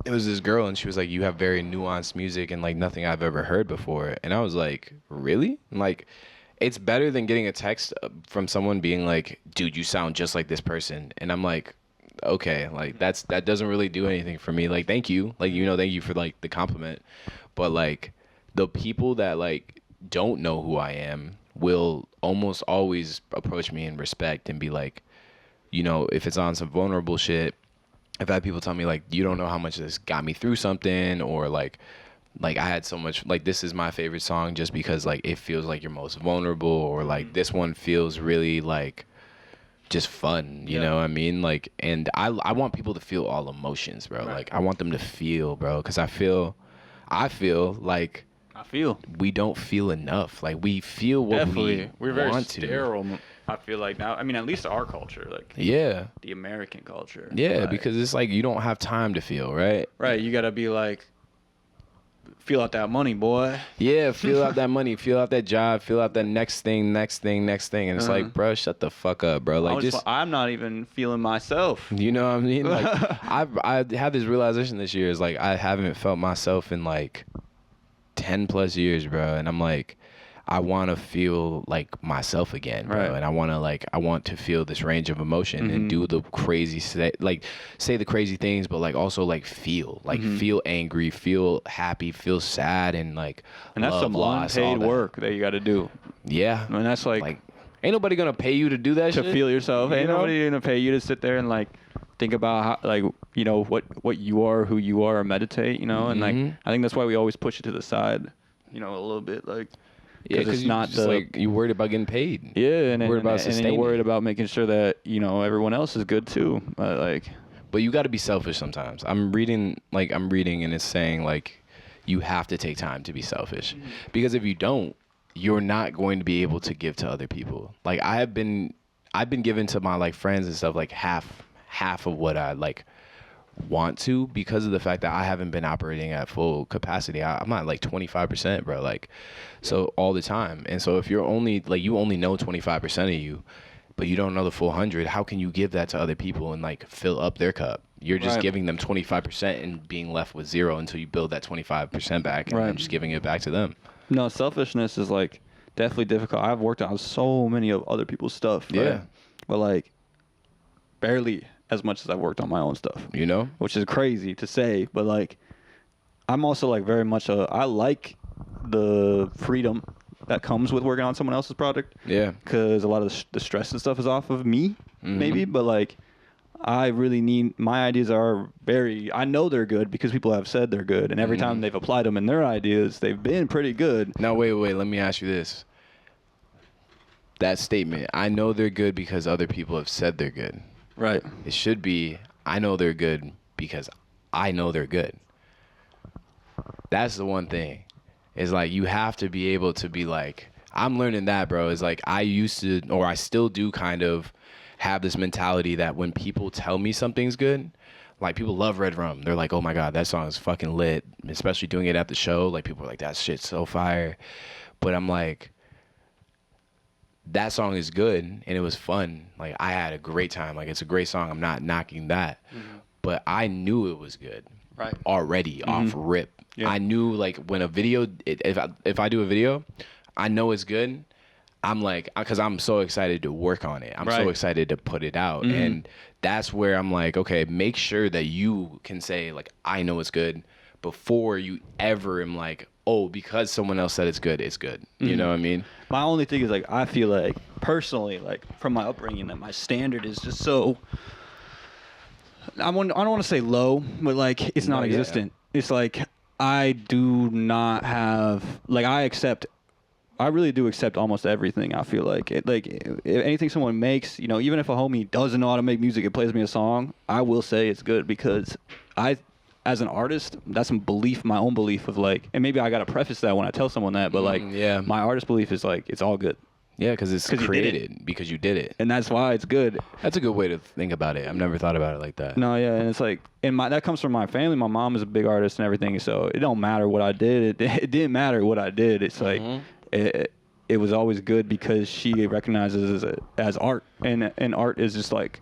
it was this girl and she was like, you have very nuanced music and like nothing I've ever heard before. And I was like, really? Like, it's better than getting a text from someone being like, dude, you sound just like this person. And I'm like, okay, like that doesn't really do anything for me. Like, thank you. Like, you know, thank you for like the compliment. But like the people that like don't know who I am will almost always approach me in respect and be like, you know, if it's on some vulnerable shit, I've had people tell me like, you don't know how much this got me through something, or like I had so much, like, this is my favorite song just because like it feels like you're most vulnerable, or like this one feels really like just fun, you know what I mean? Like, and I want people to feel all emotions, bro. Like I want them to feel, bro, because I feel like we don't feel enough. Like we feel what we're very want sterile, I feel like now. I mean, at least our culture, like the American culture. Yeah, like, because it's like you don't have time to feel, right? Right, you gotta be like, feel out that money, boy. Yeah, feel out that money, feel out that job, feel out that next thing, and it's like, bro, shut the fuck up, bro. Like, I'm not even feeling myself. You know what I mean? Like, I had this realization this year. Is like I haven't felt myself in like 10 plus years, bro, and I'm like, I want to feel like myself again, bro. And I want to feel this range of emotion and do the crazy, say the crazy things, but like also like feel angry, feel happy, feel sad, and like, and that's some unpaid work that you got to do. Yeah. I mean, that's like ain't nobody going to pay you to do that shit. To feel yourself. Ain't nobody going to pay you to sit there and like think about how, like, you know, what you are, who you are, or meditate, you know? And like, I think that's why we always push it to the side, you know, a little bit, like, yeah, because it's not like you're worried about getting paid. Yeah, and you're worried about making sure that, you know, everyone else is good too. But you got to be selfish sometimes. I'm reading and it's saying like you have to take time to be selfish, because if you don't, you're not going to be able to give to other people. Like I've been giving to my like friends and stuff like half of what I like want to, because of the fact that I haven't been operating at full capacity. I'm at like 25%, bro. Like, so all the time. And so if you're only like, you only know 25% of you, but you don't know the full 100, how can you give that to other people and like fill up their cup? You're just giving them 25% and being left with zero until you build that 25% back and then just giving it back to them. No, selfishness is like definitely difficult. I've worked on so many of other people's stuff. Right? Yeah. But like barely as much as I've worked on my own stuff, you know, which is crazy to say, but like, I'm also like very much I like the freedom that comes with working on someone else's product. Yeah. Because a lot of the stress and stuff is off of me, maybe, but like, I really need, my ideas are I know they're good because people have said they're good. And every time they've applied them in their ideas, they've been pretty good. Now, wait, let me ask you this. That statement, I know they're good because other people have said they're good. Right. It should be, I know they're good because I know they're good. That's the one thing. Is like, you have to be able to be like, I'm learning that, bro. Is like, I used to, or I still do kind of have this mentality that when people tell me something's good, like, people love Red Rum. They're like, oh my God, that song is fucking lit. Especially doing it at the show. Like, people are like, that shit's so fire. But I'm like, that song is good and it was fun. Like, I had a great time. Like, it's a great song. I'm not knocking that. But I knew it was good. Right. Already off rip. Yeah. I knew, like, when a video, if I do a video, I know it's good. I'm like, because I'm so excited to work on it. I'm so excited to put it out. And that's where I'm like, okay, make sure that you can say, like, I know it's good before you ever am like, oh, because someone else said it's good, it's good. You know what I mean? My only thing is, like, I feel like, personally, like, from my upbringing, that my standard is just so, I don't want to say low, but, like, it's non-existent. Yeah. It's like, I do not have, like, I really do accept almost everything. I feel like if anything someone makes, you know, even if a homie doesn't know how to make music, it plays me a song, I will say it's good because as an artist, that's my own belief of, like, and maybe I got to preface that when I tell someone that, but like, my artist belief is like, it's all good. Yeah, because it's created because you did it. And that's why it's good. That's a good way to think about it. I've never thought about it like that. No, yeah, and it's like, that comes from my family. My mom is a big artist and everything, so it don't matter what I did. It didn't matter what I did. It's like, it was always good because she recognizes it as art, and art is just like,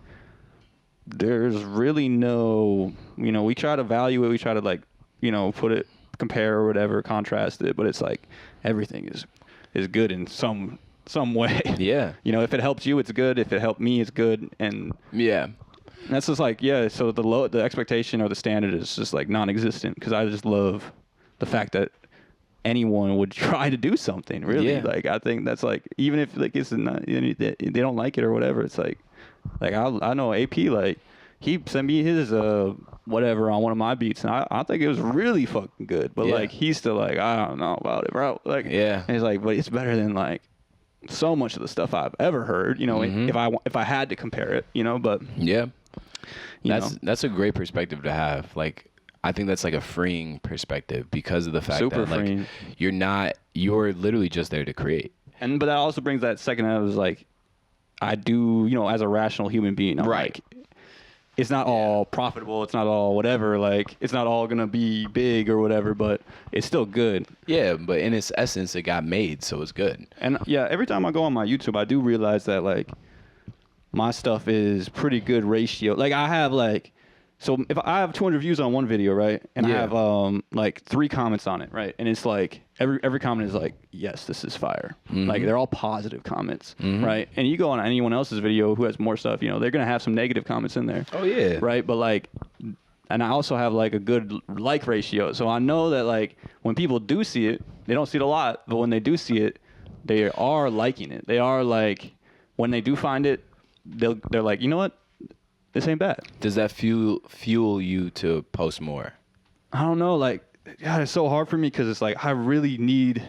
there's really no, you know, we try to value it, we try to, like, you know, put it, compare or whatever, contrast it, but it's like everything is good in some way. Yeah. You know, if it helps you, it's good. If it helped me, it's good. And yeah, that's just like, so the expectation or the standard is just like non-existent because I just love the fact that anyone would try to do something, really. Like, I think that's like, even if, like, it's not, they don't like it or whatever, it's like I know AP, like, he sent me his whatever on one of my beats, and I think it was really fucking good, but like, he's still like, I don't know about it, bro. Like, and he's like, but it's better than, like, so much of the stuff I've ever heard, you know, if I had to compare it, you know, but that's a great perspective to have. Like, I think that's like a freeing perspective because of the fact that, like, you're literally just there to create. But that also brings that second out is, like, I do, you know, as a rational human being, I'm like, it's not all profitable, it's not all whatever, like, it's not all gonna be big or whatever, but it's still good. Yeah, but in its essence, it got made, so it's good. And every time I go on my YouTube, I do realize that, like, my stuff is pretty good ratio. Like, I have, like, so if I have 200 views on one video, right, and I have like 3 comments on it, right, and it's like every comment is like, yes, this is fire. Like, they're all positive comments, right? And you go on anyone else's video who has more stuff, you know, they're gonna have some negative comments in there. Oh yeah. Right, but like, and I also have like a good like ratio, so I know that, like, when people do see it, they don't see it a lot, but when they do see it, they are liking it. They are like, when they do find it, they're like, you know what? This ain't bad. Does that fuel you to post more? I don't know. Like, God, it's so hard for me because it's like, I really need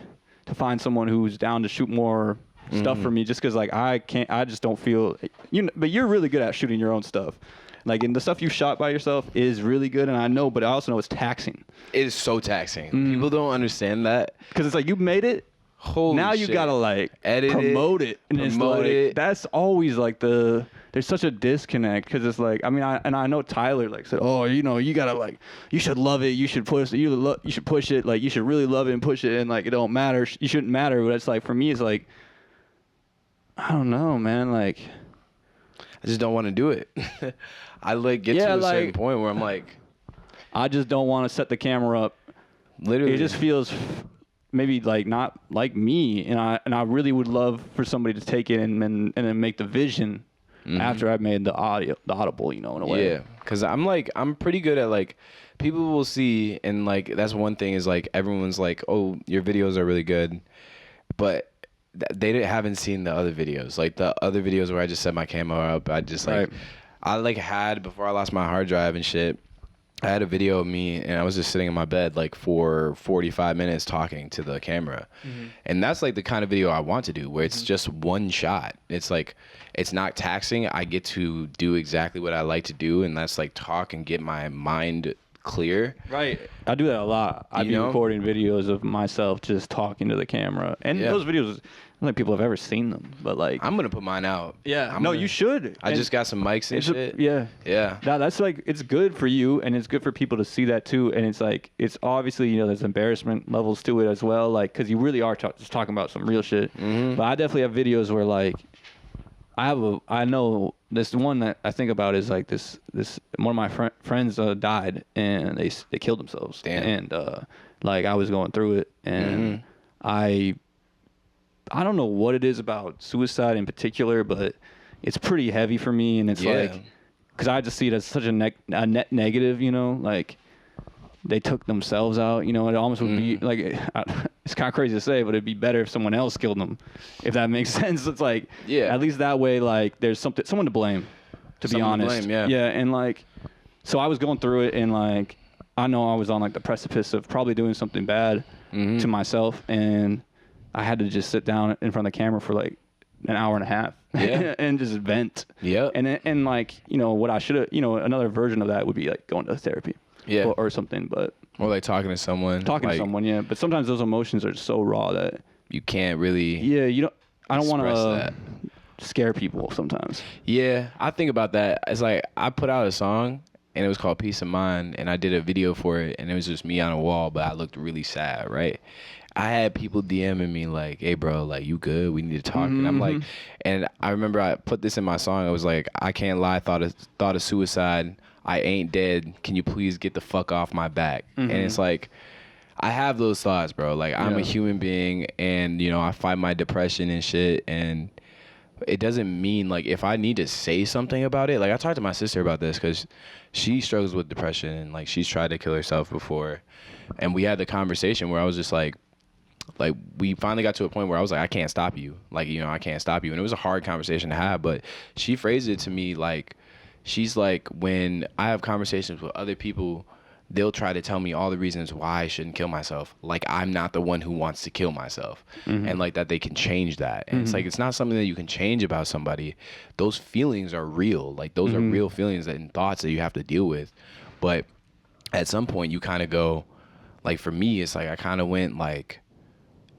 to find someone who's down to shoot more stuff for me, just because, like, I just don't feel, you know, but you're really good at shooting your own stuff. Like, and the stuff you shot by yourself is really good, and I know, but I also know it's taxing. It is so taxing. People don't understand that. Because it's like, you made it. Holy now you shit. Gotta, like, edit promote it. And promote it. That's always, like, there's such a disconnect because it's like, I mean, I know Tyler, like, said, oh, you know, you gotta, like, you should love it, you should push it, you should push it, like, you should really love it and push it, and, like, it don't matter, you shouldn't matter. But it's like, for me, it's like, I don't know, man, like, I just don't want to do it. I, like, get to a certain point where I'm like, I just don't want to set the camera up. Literally, it just feels maybe, like, not like me, and I really would love for somebody to take it and then make the vision. After I've made the audible, you know, in a way. Yeah, because I'm pretty good at, like, people will see, and, like, that's one thing is, like, everyone's like, oh, your videos are really good, but they haven't seen the other videos. Like, the other videos where I just set my camera up, I just, like, I like had before I lost my hard drive and shit. I had a video of me and I was just sitting in my bed like for 45 minutes talking to the camera. And that's like the kind of video I want to do where it's just one shot. It's like, it's not taxing. I get to do exactly what I like to do, and that's like talk and get my mind clear. Right. I do that a lot. I'd be recording videos of myself just talking to the camera. And those videos, I don't think people have ever seen them, but like I'm gonna put mine out. Yeah. You should. I just got some mics and shit. Yeah. Yeah. That's like, it's good for you, and it's good for people to see that too. And it's like, it's obviously, you know, there's embarrassment levels to it as well, like, because you really are just talking about some real shit. But I definitely have videos where like I know this one that I think about is like this one of my friends died, and they killed themselves. Damn. And like I was going through it, and I don't know what it is about suicide in particular, but it's pretty heavy for me. And it's like, because I just see it as such a net negative, you know, like they took themselves out, you know. It almost would be like, it's kind of crazy to say, but it'd be better if someone else killed them, if that makes sense. It's like, at least that way, like there's someone to blame, to be honest. Yeah. And like, so I was going through it, and like, I know I was on like the precipice of probably doing something bad to myself, and I had to just sit down in front of the camera for like an hour and a half and just vent. Yeah. And like, you know, what I should have, you know, another version of that would be like going to therapy. Yeah. Or something, but. Or like talking to someone. To someone, yeah. But sometimes those emotions are so raw that. You can't really. Yeah, I don't want to scare people sometimes. Yeah, I think about that. It's like, I put out a song, and it was called Peace of Mind, and I did a video for it, and it was just me on a wall, but I looked really sad, right? I had people DMing me like, hey, bro, like, you good? We need to talk. And I'm like, and I remember I put this in my song. I was like, I can't lie, thought of suicide. I ain't dead. Can you please get the fuck off my back? And it's like, I have those thoughts, bro. Like, I'm a human being, and, you know, I fight my depression and shit. And it doesn't mean, like, if I need to say something about it, like, I talked to my sister about this because she struggles with depression, and, like, she's tried to kill herself before. And we had the conversation where I was just like, we finally got to a point where I was like, I can't stop you. Like, you know, I can't stop you. And it was a hard conversation to have, but she phrased it to me like, she's like, when I have conversations with other people, they'll try to tell me all the reasons why I shouldn't kill myself. Like, I'm not the one who wants to kill myself. And like that they can change that. And it's like, it's not something that you can change about somebody. Those feelings are real. Like, those are real feelings and thoughts that you have to deal with. But at some point you kind of go, like, for me, it's like, I kind of went like,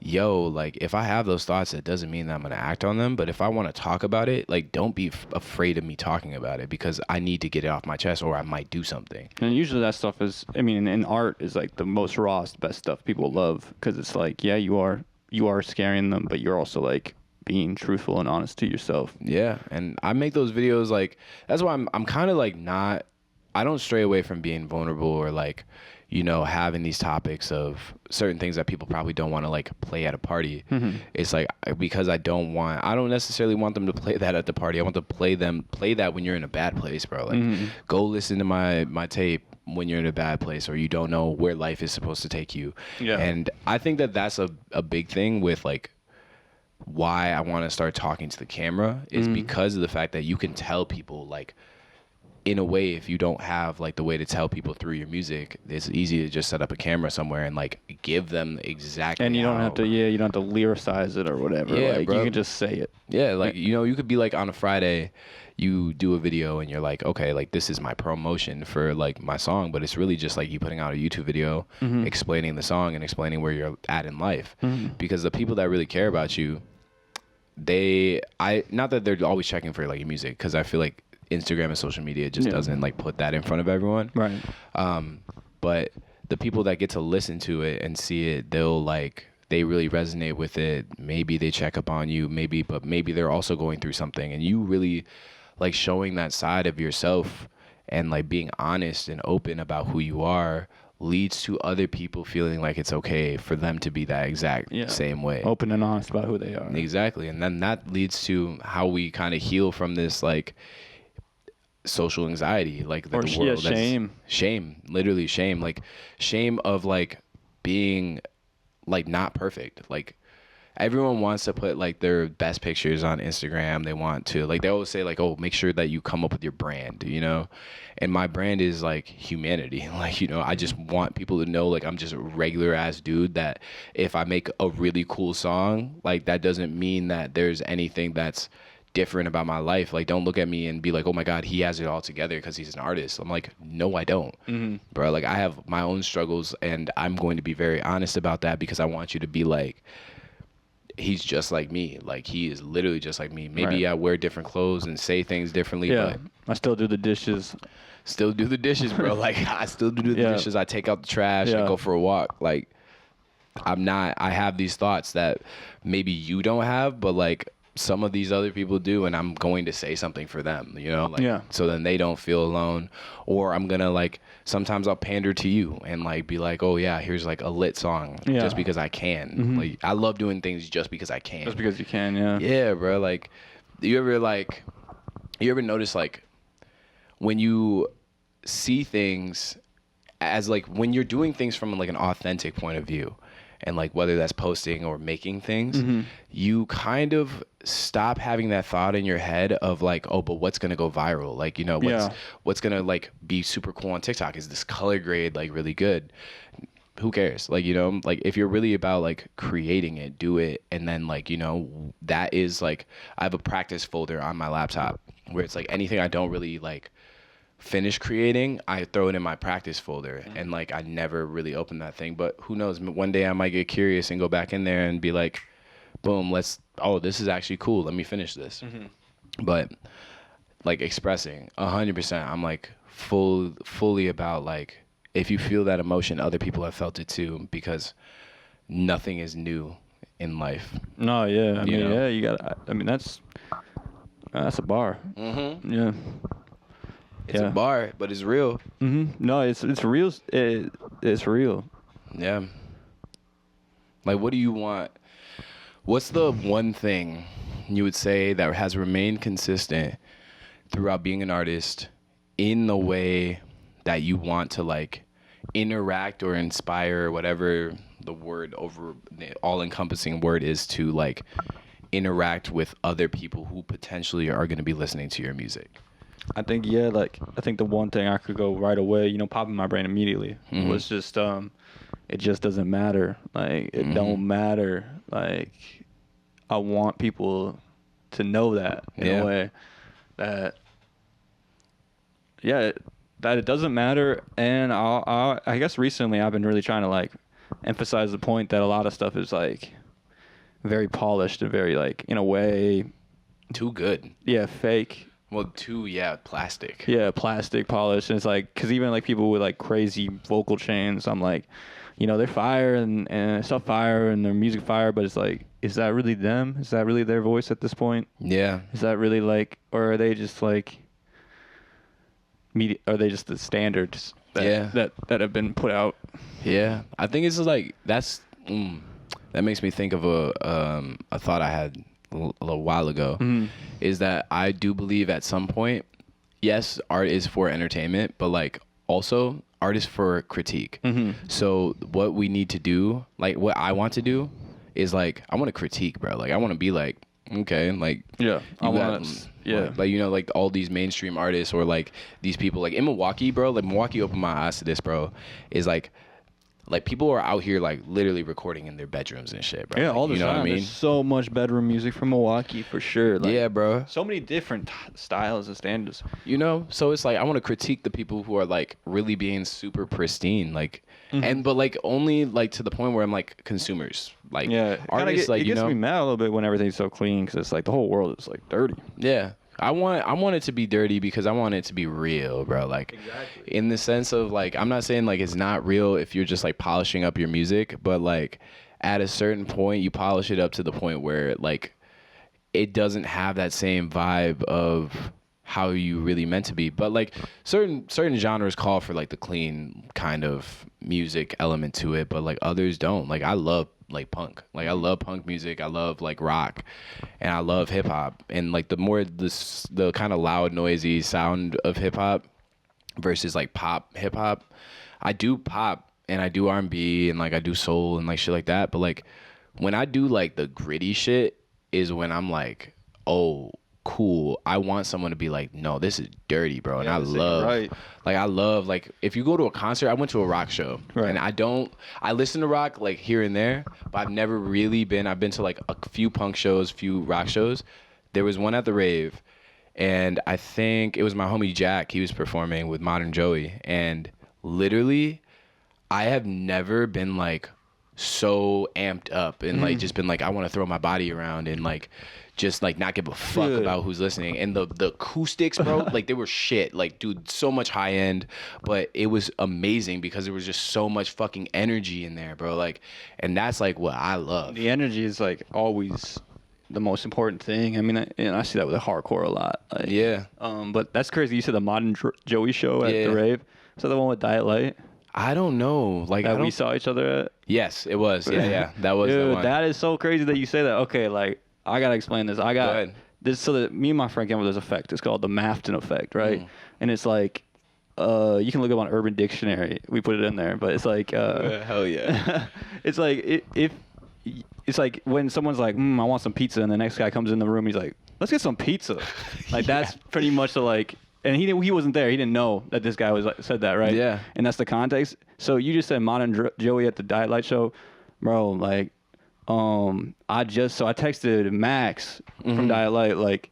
yo, like, if I have those thoughts, it doesn't mean that I'm going to act on them. But if I want to talk about it, like, don't be afraid of me talking about it, because I need to get it off my chest, or I might do something. And usually that stuff is, I mean, in art is like the most rawest, best stuff people love, because it's like, yeah, you are scaring them, but you're also like being truthful and honest to yourself. Yeah. And I make those videos, like, that's why I'm kind of like I don't stray away from being vulnerable, or like, you know, having these topics of certain things that people probably don't want to like play at a party. It's like, because I don't necessarily want them to play that at the party. I want to play that when you're in a bad place, bro. Like, go listen to my tape when you're in a bad place, or you don't know where life is supposed to take you. Yeah. And I think that that's a big thing with like why I want to start talking to the camera is because of the fact that you can tell people, like, in a way, if you don't have like the way to tell people through your music, it's easy to just set up a camera somewhere and like give them exactly. And you don't have to, you don't have to lyricize it or whatever. Yeah, like, bro. You can just say it. Yeah, like, you know, you could be like, on a Friday, you do a video and you're like, okay, like, this is my promotion for like my song, but it's really just like you putting out a YouTube video explaining the song and explaining where you're at in life. Because the people that really care about you, not that they're always checking for like your music, because I feel like Instagram and social media just doesn't like put that in front of everyone. Right. But the people that get to listen to it and see it, they really resonate with it. Maybe they check up on you, but maybe they're also going through something, and you really like showing that side of yourself and like being honest and open about who you are leads to other people feeling like it's okay for them to be that exact same way. Open and honest about who they are. Exactly. And then that leads to how we kind of heal from this like social anxiety, like the world. Shame, literally shame, like shame of like being like not perfect. Like, everyone wants to put like their best pictures on Instagram. They want to like, they always say like, oh, make sure that you come up with your brand, you know? And my brand is like humanity. Like, you know, I just want people to know like I'm just a regular ass dude that if I make a really cool song, like that doesn't mean that there's anything that's different about my life. Like, don't look at me and be like, oh my God, he has it all together because he's an artist. I'm like, no, I don't. Bro, like I have my own struggles and I'm going to be very honest about that because I want you to be like, he's just like me. Like he is literally just like me. Maybe I wear different clothes and say things differently, but I still do the dishes. Still do the dishes, bro. Like I still do the dishes. I take out the trash and go for a walk. Like I have these thoughts that maybe you don't have, but like some of these other people do, and I'm going to say something for them, you know? Like so then they don't feel alone. Or I'm gonna like sometimes I'll pander to you and like be like, oh yeah, here's like a lit song just because I can. Like I love doing things just because I can. Just because you can, Yeah, bro. Like you ever notice like when you see things as like when you're doing things from like an authentic point of view, and like whether that's posting or making things, you kind of stop having that thought in your head of like, oh, but what's gonna go viral? Like, you know, what's gonna like be super cool on TikTok? Is this color grade like really good? Who cares? Like, you know, like if you're really about like creating it, do it. And then like, you know, that is like, I have a practice folder on my laptop where it's like anything I don't really like finish creating, I throw it in my practice folder. And like I never really open that thing, but who knows, one day I might get curious and go back in there and be like, boom, this is actually cool, let me finish this. But like expressing 100%, I'm like fully about like, if you feel that emotion, other people have felt it too, because nothing is new in life. No, yeah, I mean, you gotta, I mean, that's a bar. Yeah. It's a bar, but it's real. No, it's real. It's real. Yeah. Like, what do you want? What's the one thing you would say that has remained consistent throughout being an artist in the way that you want to like interact or inspire, whatever the word over the all-encompassing word is, to like interact with other people who potentially are going to be listening to your music? I think the one thing I could go right away, you know, pop in my brain immediately was just it just doesn't matter. Like it don't matter. Like I want people to know that in a way that that it doesn't matter. And I guess recently I've been really trying to like emphasize the point that a lot of stuff is like very polished and very like in a way too good. Yeah, fake. Well, plastic. Yeah, plastic polish. And it's like, because even like people with like crazy vocal chains, I'm like, you know, they're fire and stuff fire and their music fire, but it's like, is that really them? Is that really their voice at this point? Yeah. Is that really like, or are they just like, are they just the standards that have been put out? Yeah. I think it's like, that makes me think of a thought I had a little while ago, is that I do believe at some point, yes, art is for entertainment, but like also art is for critique. So what we need to do, like what I want to do is like, I want to critique, bro. Like I want to be like, okay, like like, you know, like all these mainstream artists or like these people like in Milwaukee, bro, like Milwaukee opened my eyes to this, bro, is like people are out here like literally recording in their bedrooms and shit, bro. Yeah, like, all the you know time. What I mean? There's so much bedroom music from Milwaukee for sure. Like, yeah, bro. So many different styles and standards. You know, so it's like I want to critique the people who are like really being super pristine, like, but like only like to the point where I'm like consumers, like artists, like it gets me mad a little bit when everything's so clean because it's like the whole world is like dirty. Yeah. I want it to be dirty because I want it to be real, bro. Like, in the sense of like, I'm not saying like it's not real if you're just like polishing up your music, but like at a certain point you polish it up to the point where like it doesn't have that same vibe of how you really meant to be. But like certain genres call for like the clean kind of music element to it, but like others don't. Like I love like punk. Like I love punk music. I love like rock, and I love hip hop. And like the more the kind of loud, noisy sound of hip hop versus like pop hip hop. I do pop and I do R&B and like I do soul and like shit like that. But like when I do like the gritty shit is when I'm like, oh, cool. I want someone to be like, no, this is dirty, bro. And I love, like, if you go to a concert, I went to a rock show. Right. And I listen to rock like here and there, but I've never really I've been to like a few punk shows, few rock shows. There was one at the rave, and I think it was my homie Jack. He was performing with Modern Joey. And literally, I have never been like so amped up and like just been like, I want to throw my body around and like just like not give a fuck about who's listening. And the acoustics, bro, like they were shit. Like, dude, so much high end, but it was amazing because there was just so much fucking energy in there, bro. Like, and that's like what I love. The energy is like always the most important thing. I mean, I see that with hardcore a lot. Like, Yeah. But that's crazy. You said the Modern Joey show at the rave. Is that the one with Diet Light? I don't know. Like, we saw each other at? Yes, it was. Yeah. That was Dude, the one. that is so crazy that you say that. Okay, like, I got to explain this. I got Go ahead. this. So that me and my friend came up with this effect. It's called the Mafton effect, right? And it's like, you can look up on Urban Dictionary. We put it in there, but it's like, hell yeah. it's like it's like when someone's like, I want some pizza, and the next guy comes in the room, he's like, let's get some pizza. Like that's pretty much the like. And he wasn't there. He didn't know that this guy was said that, right? Yeah. And that's the context. So you just said Modern Joey at the Diet Light show, bro. Like, I texted Max from Diet Light like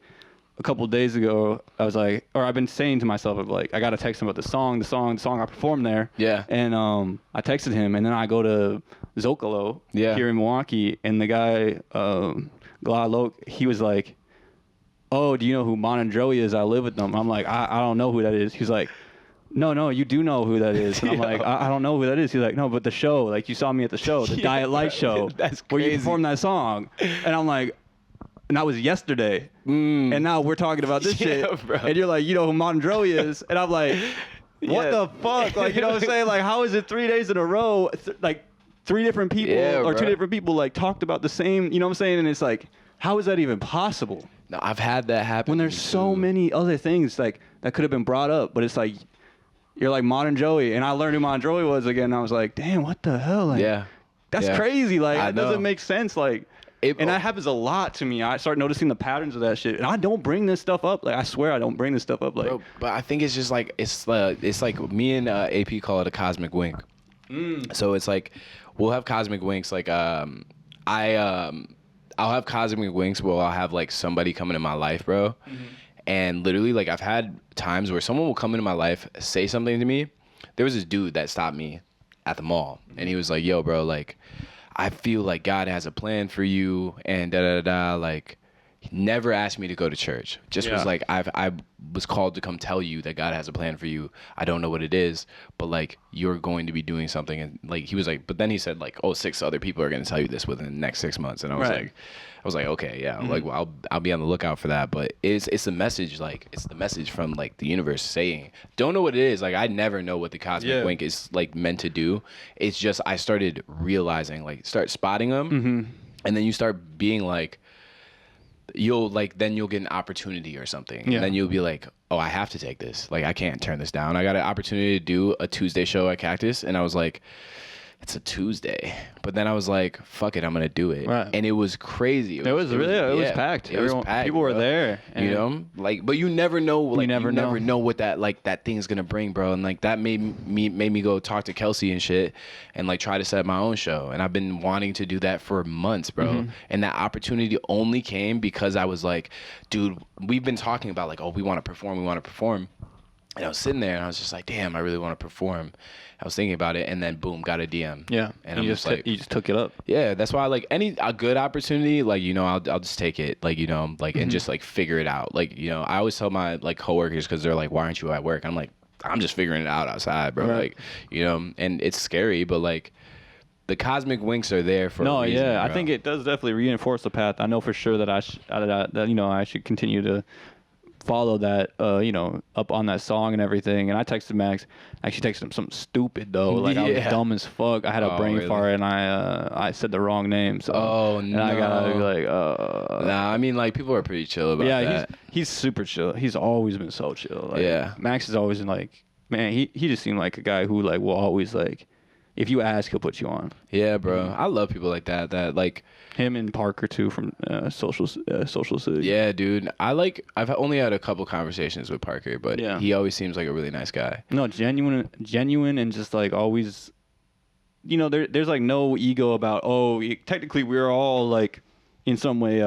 a couple days ago. I was like, or I've been saying to myself, like, I gotta text him about the song I performed there. Yeah. And I texted him, and then I go to Zocalo here in Milwaukee, and the guy, Glad he was like, oh, do you know who Mon Joey is? I live with them. I'm like, I don't know who that is. He's like, no, you do know who that is. And I'm like, I don't know who that is. He's like, no, but the show, like you saw me at the show, the Diet Light show, that's where you crazy. performed that song. And I'm like, and that was yesterday. And now we're talking about this shit. Bro. And you're like, you know who Mon Joey is? And I'm like, what the fuck? Like, you know what I'm saying? Like, how is it 3 days in a row, like 3 different people or 2 different people like talked about the same, you know what I'm saying? And it's like, how is that even possible? No, I've had that happen. When there's so many other things like that could have been brought up, but it's like you're like Modern Joey, and I learned who Modern Joey was again. And I was like, damn, what the hell? Like, that's crazy. Like, it doesn't make sense. Like, and that happens a lot to me. I start noticing the patterns of that shit, and I don't bring this stuff up. Like, I swear I don't bring this stuff up. Like, bro, but I think it's just like it's like me and AP call it a cosmic wink. So it's like we'll have cosmic winks. Like I'll have cosmic winks where I'll have like somebody come into my life, bro. And literally, like, I've had times where someone will come into my life, say something to me. There was this dude that stopped me at the mall, and he was like, yo, bro, like, I feel like God has a plan for you, and da-da-da-da, like, he never asked me to go to church. Just was like, I was called to come tell you that God has a plan for you. I don't know what it is, but, like, you're going to be doing something. And, like, he was like, but then he said, like, oh, 6 other people are going to tell you this within the next 6 months. And I was like, okay, yeah. Like, well, I'll be on the lookout for that. But it's a message, like, it's the message from, like, the universe saying, don't know what it is. Like, I never know what the cosmic wink is, like, meant to do. It's just I started realizing, like, start spotting them. And then you start being like, you'll get an opportunity or something. And then you'll be like, oh, I have to take this. Like, I can't turn this down. I got an opportunity to do a Tuesday show at Cactus, and I was like, it's a Tuesday. But then I was like, fuck it, I'm gonna do it. Right. And it was crazy. It was packed. It was packed. People were there. You know? Like, but you never know, like, you never know. know what that thing's gonna bring, bro. And like that made me go talk to Kelsey and shit and like try to set up my own show. And I've been wanting to do that for months, bro. And that opportunity only came because I was like, dude, we've been talking about like, oh, we wanna perform. And I was sitting there and I was just like, damn, I really want to perform. I was thinking about it, and then boom, got a DM. Yeah. And I'm just like, you just took it up. Yeah, that's why like a good opportunity, like, you know, I'll just take it, like, you know, like, and just like figure it out. Like, you know, I always tell my like coworkers, because they're like, why aren't you at work? I'm like, I'm just figuring it out outside, bro. Right. Like, you know, and it's scary, but like the cosmic winks are there for a reason, bro. I think it does definitely reinforce the path. I know for sure that that you know, I should continue to follow that, you know, up on that song and everything. And I texted Max. I actually texted him something stupid though. Like, I was dumb as fuck. I had a brain fart, and I said the wrong name. So and I gotta be like, Nah, I mean, like, people are pretty chill about that. Yeah, he's super chill. He's always been so chill. Like, Max has always been like, man, he just seemed like a guy who like will always like if you ask, he'll put you on. Yeah, bro. I love people like that. That like him and Parker too from Social City. Yeah, dude. I've only had a couple conversations with Parker, but he always seems like a really nice guy. No, genuine, and just like always. There's like no ego about technically we're all like in some way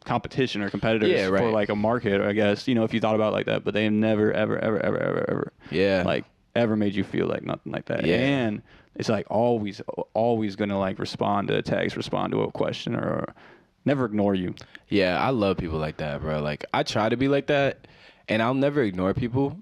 competition or competitors for like a market, I guess. If you thought about it like that, but they never ever like ever made you feel like nothing like that. And it's like always gonna like respond to a text, respond to a question, or never ignore you. Yeah, I love people like that, bro. Like I try to be like that, and I'll never ignore people.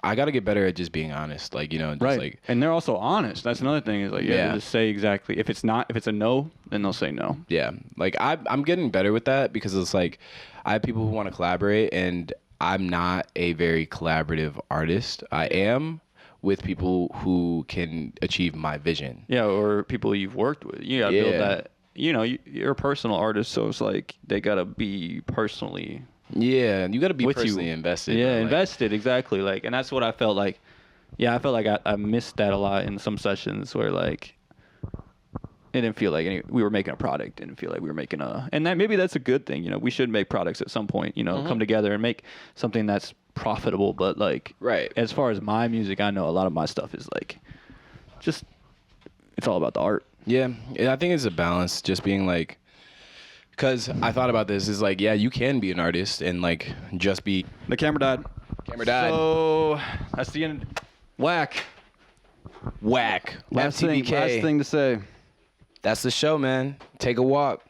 I got to get better at just being honest. Like, just like. And they're also honest. That's another thing is like, you have to just say exactly. If it's a no, then they'll say no. Yeah. Like I'm getting better with that because it's like, I have people who want to collaborate and I'm not a very collaborative artist. I am with people who can achieve my vision. Yeah. Or people you've worked with. You got to build that, you're a personal artist. So it's like, they got to be personally. Yeah, you got to be personally invested. Yeah, invested, exactly. Like, and that's what I felt like. Yeah, I felt like I missed that a lot in some sessions where like it didn't feel like we were making a product. It didn't feel like we were making and that maybe that's a good thing. We should make products at some point. Come together and make something that's profitable. But like, as far as my music, I know a lot of my stuff is like, just it's all about the art. Yeah, I think it's a balance. Just being like. Because I thought about this, is like, yeah, you can be an artist and like just be. The camera died. So that's the end. Whack. Last thing to say. That's the show, man. Take a walk.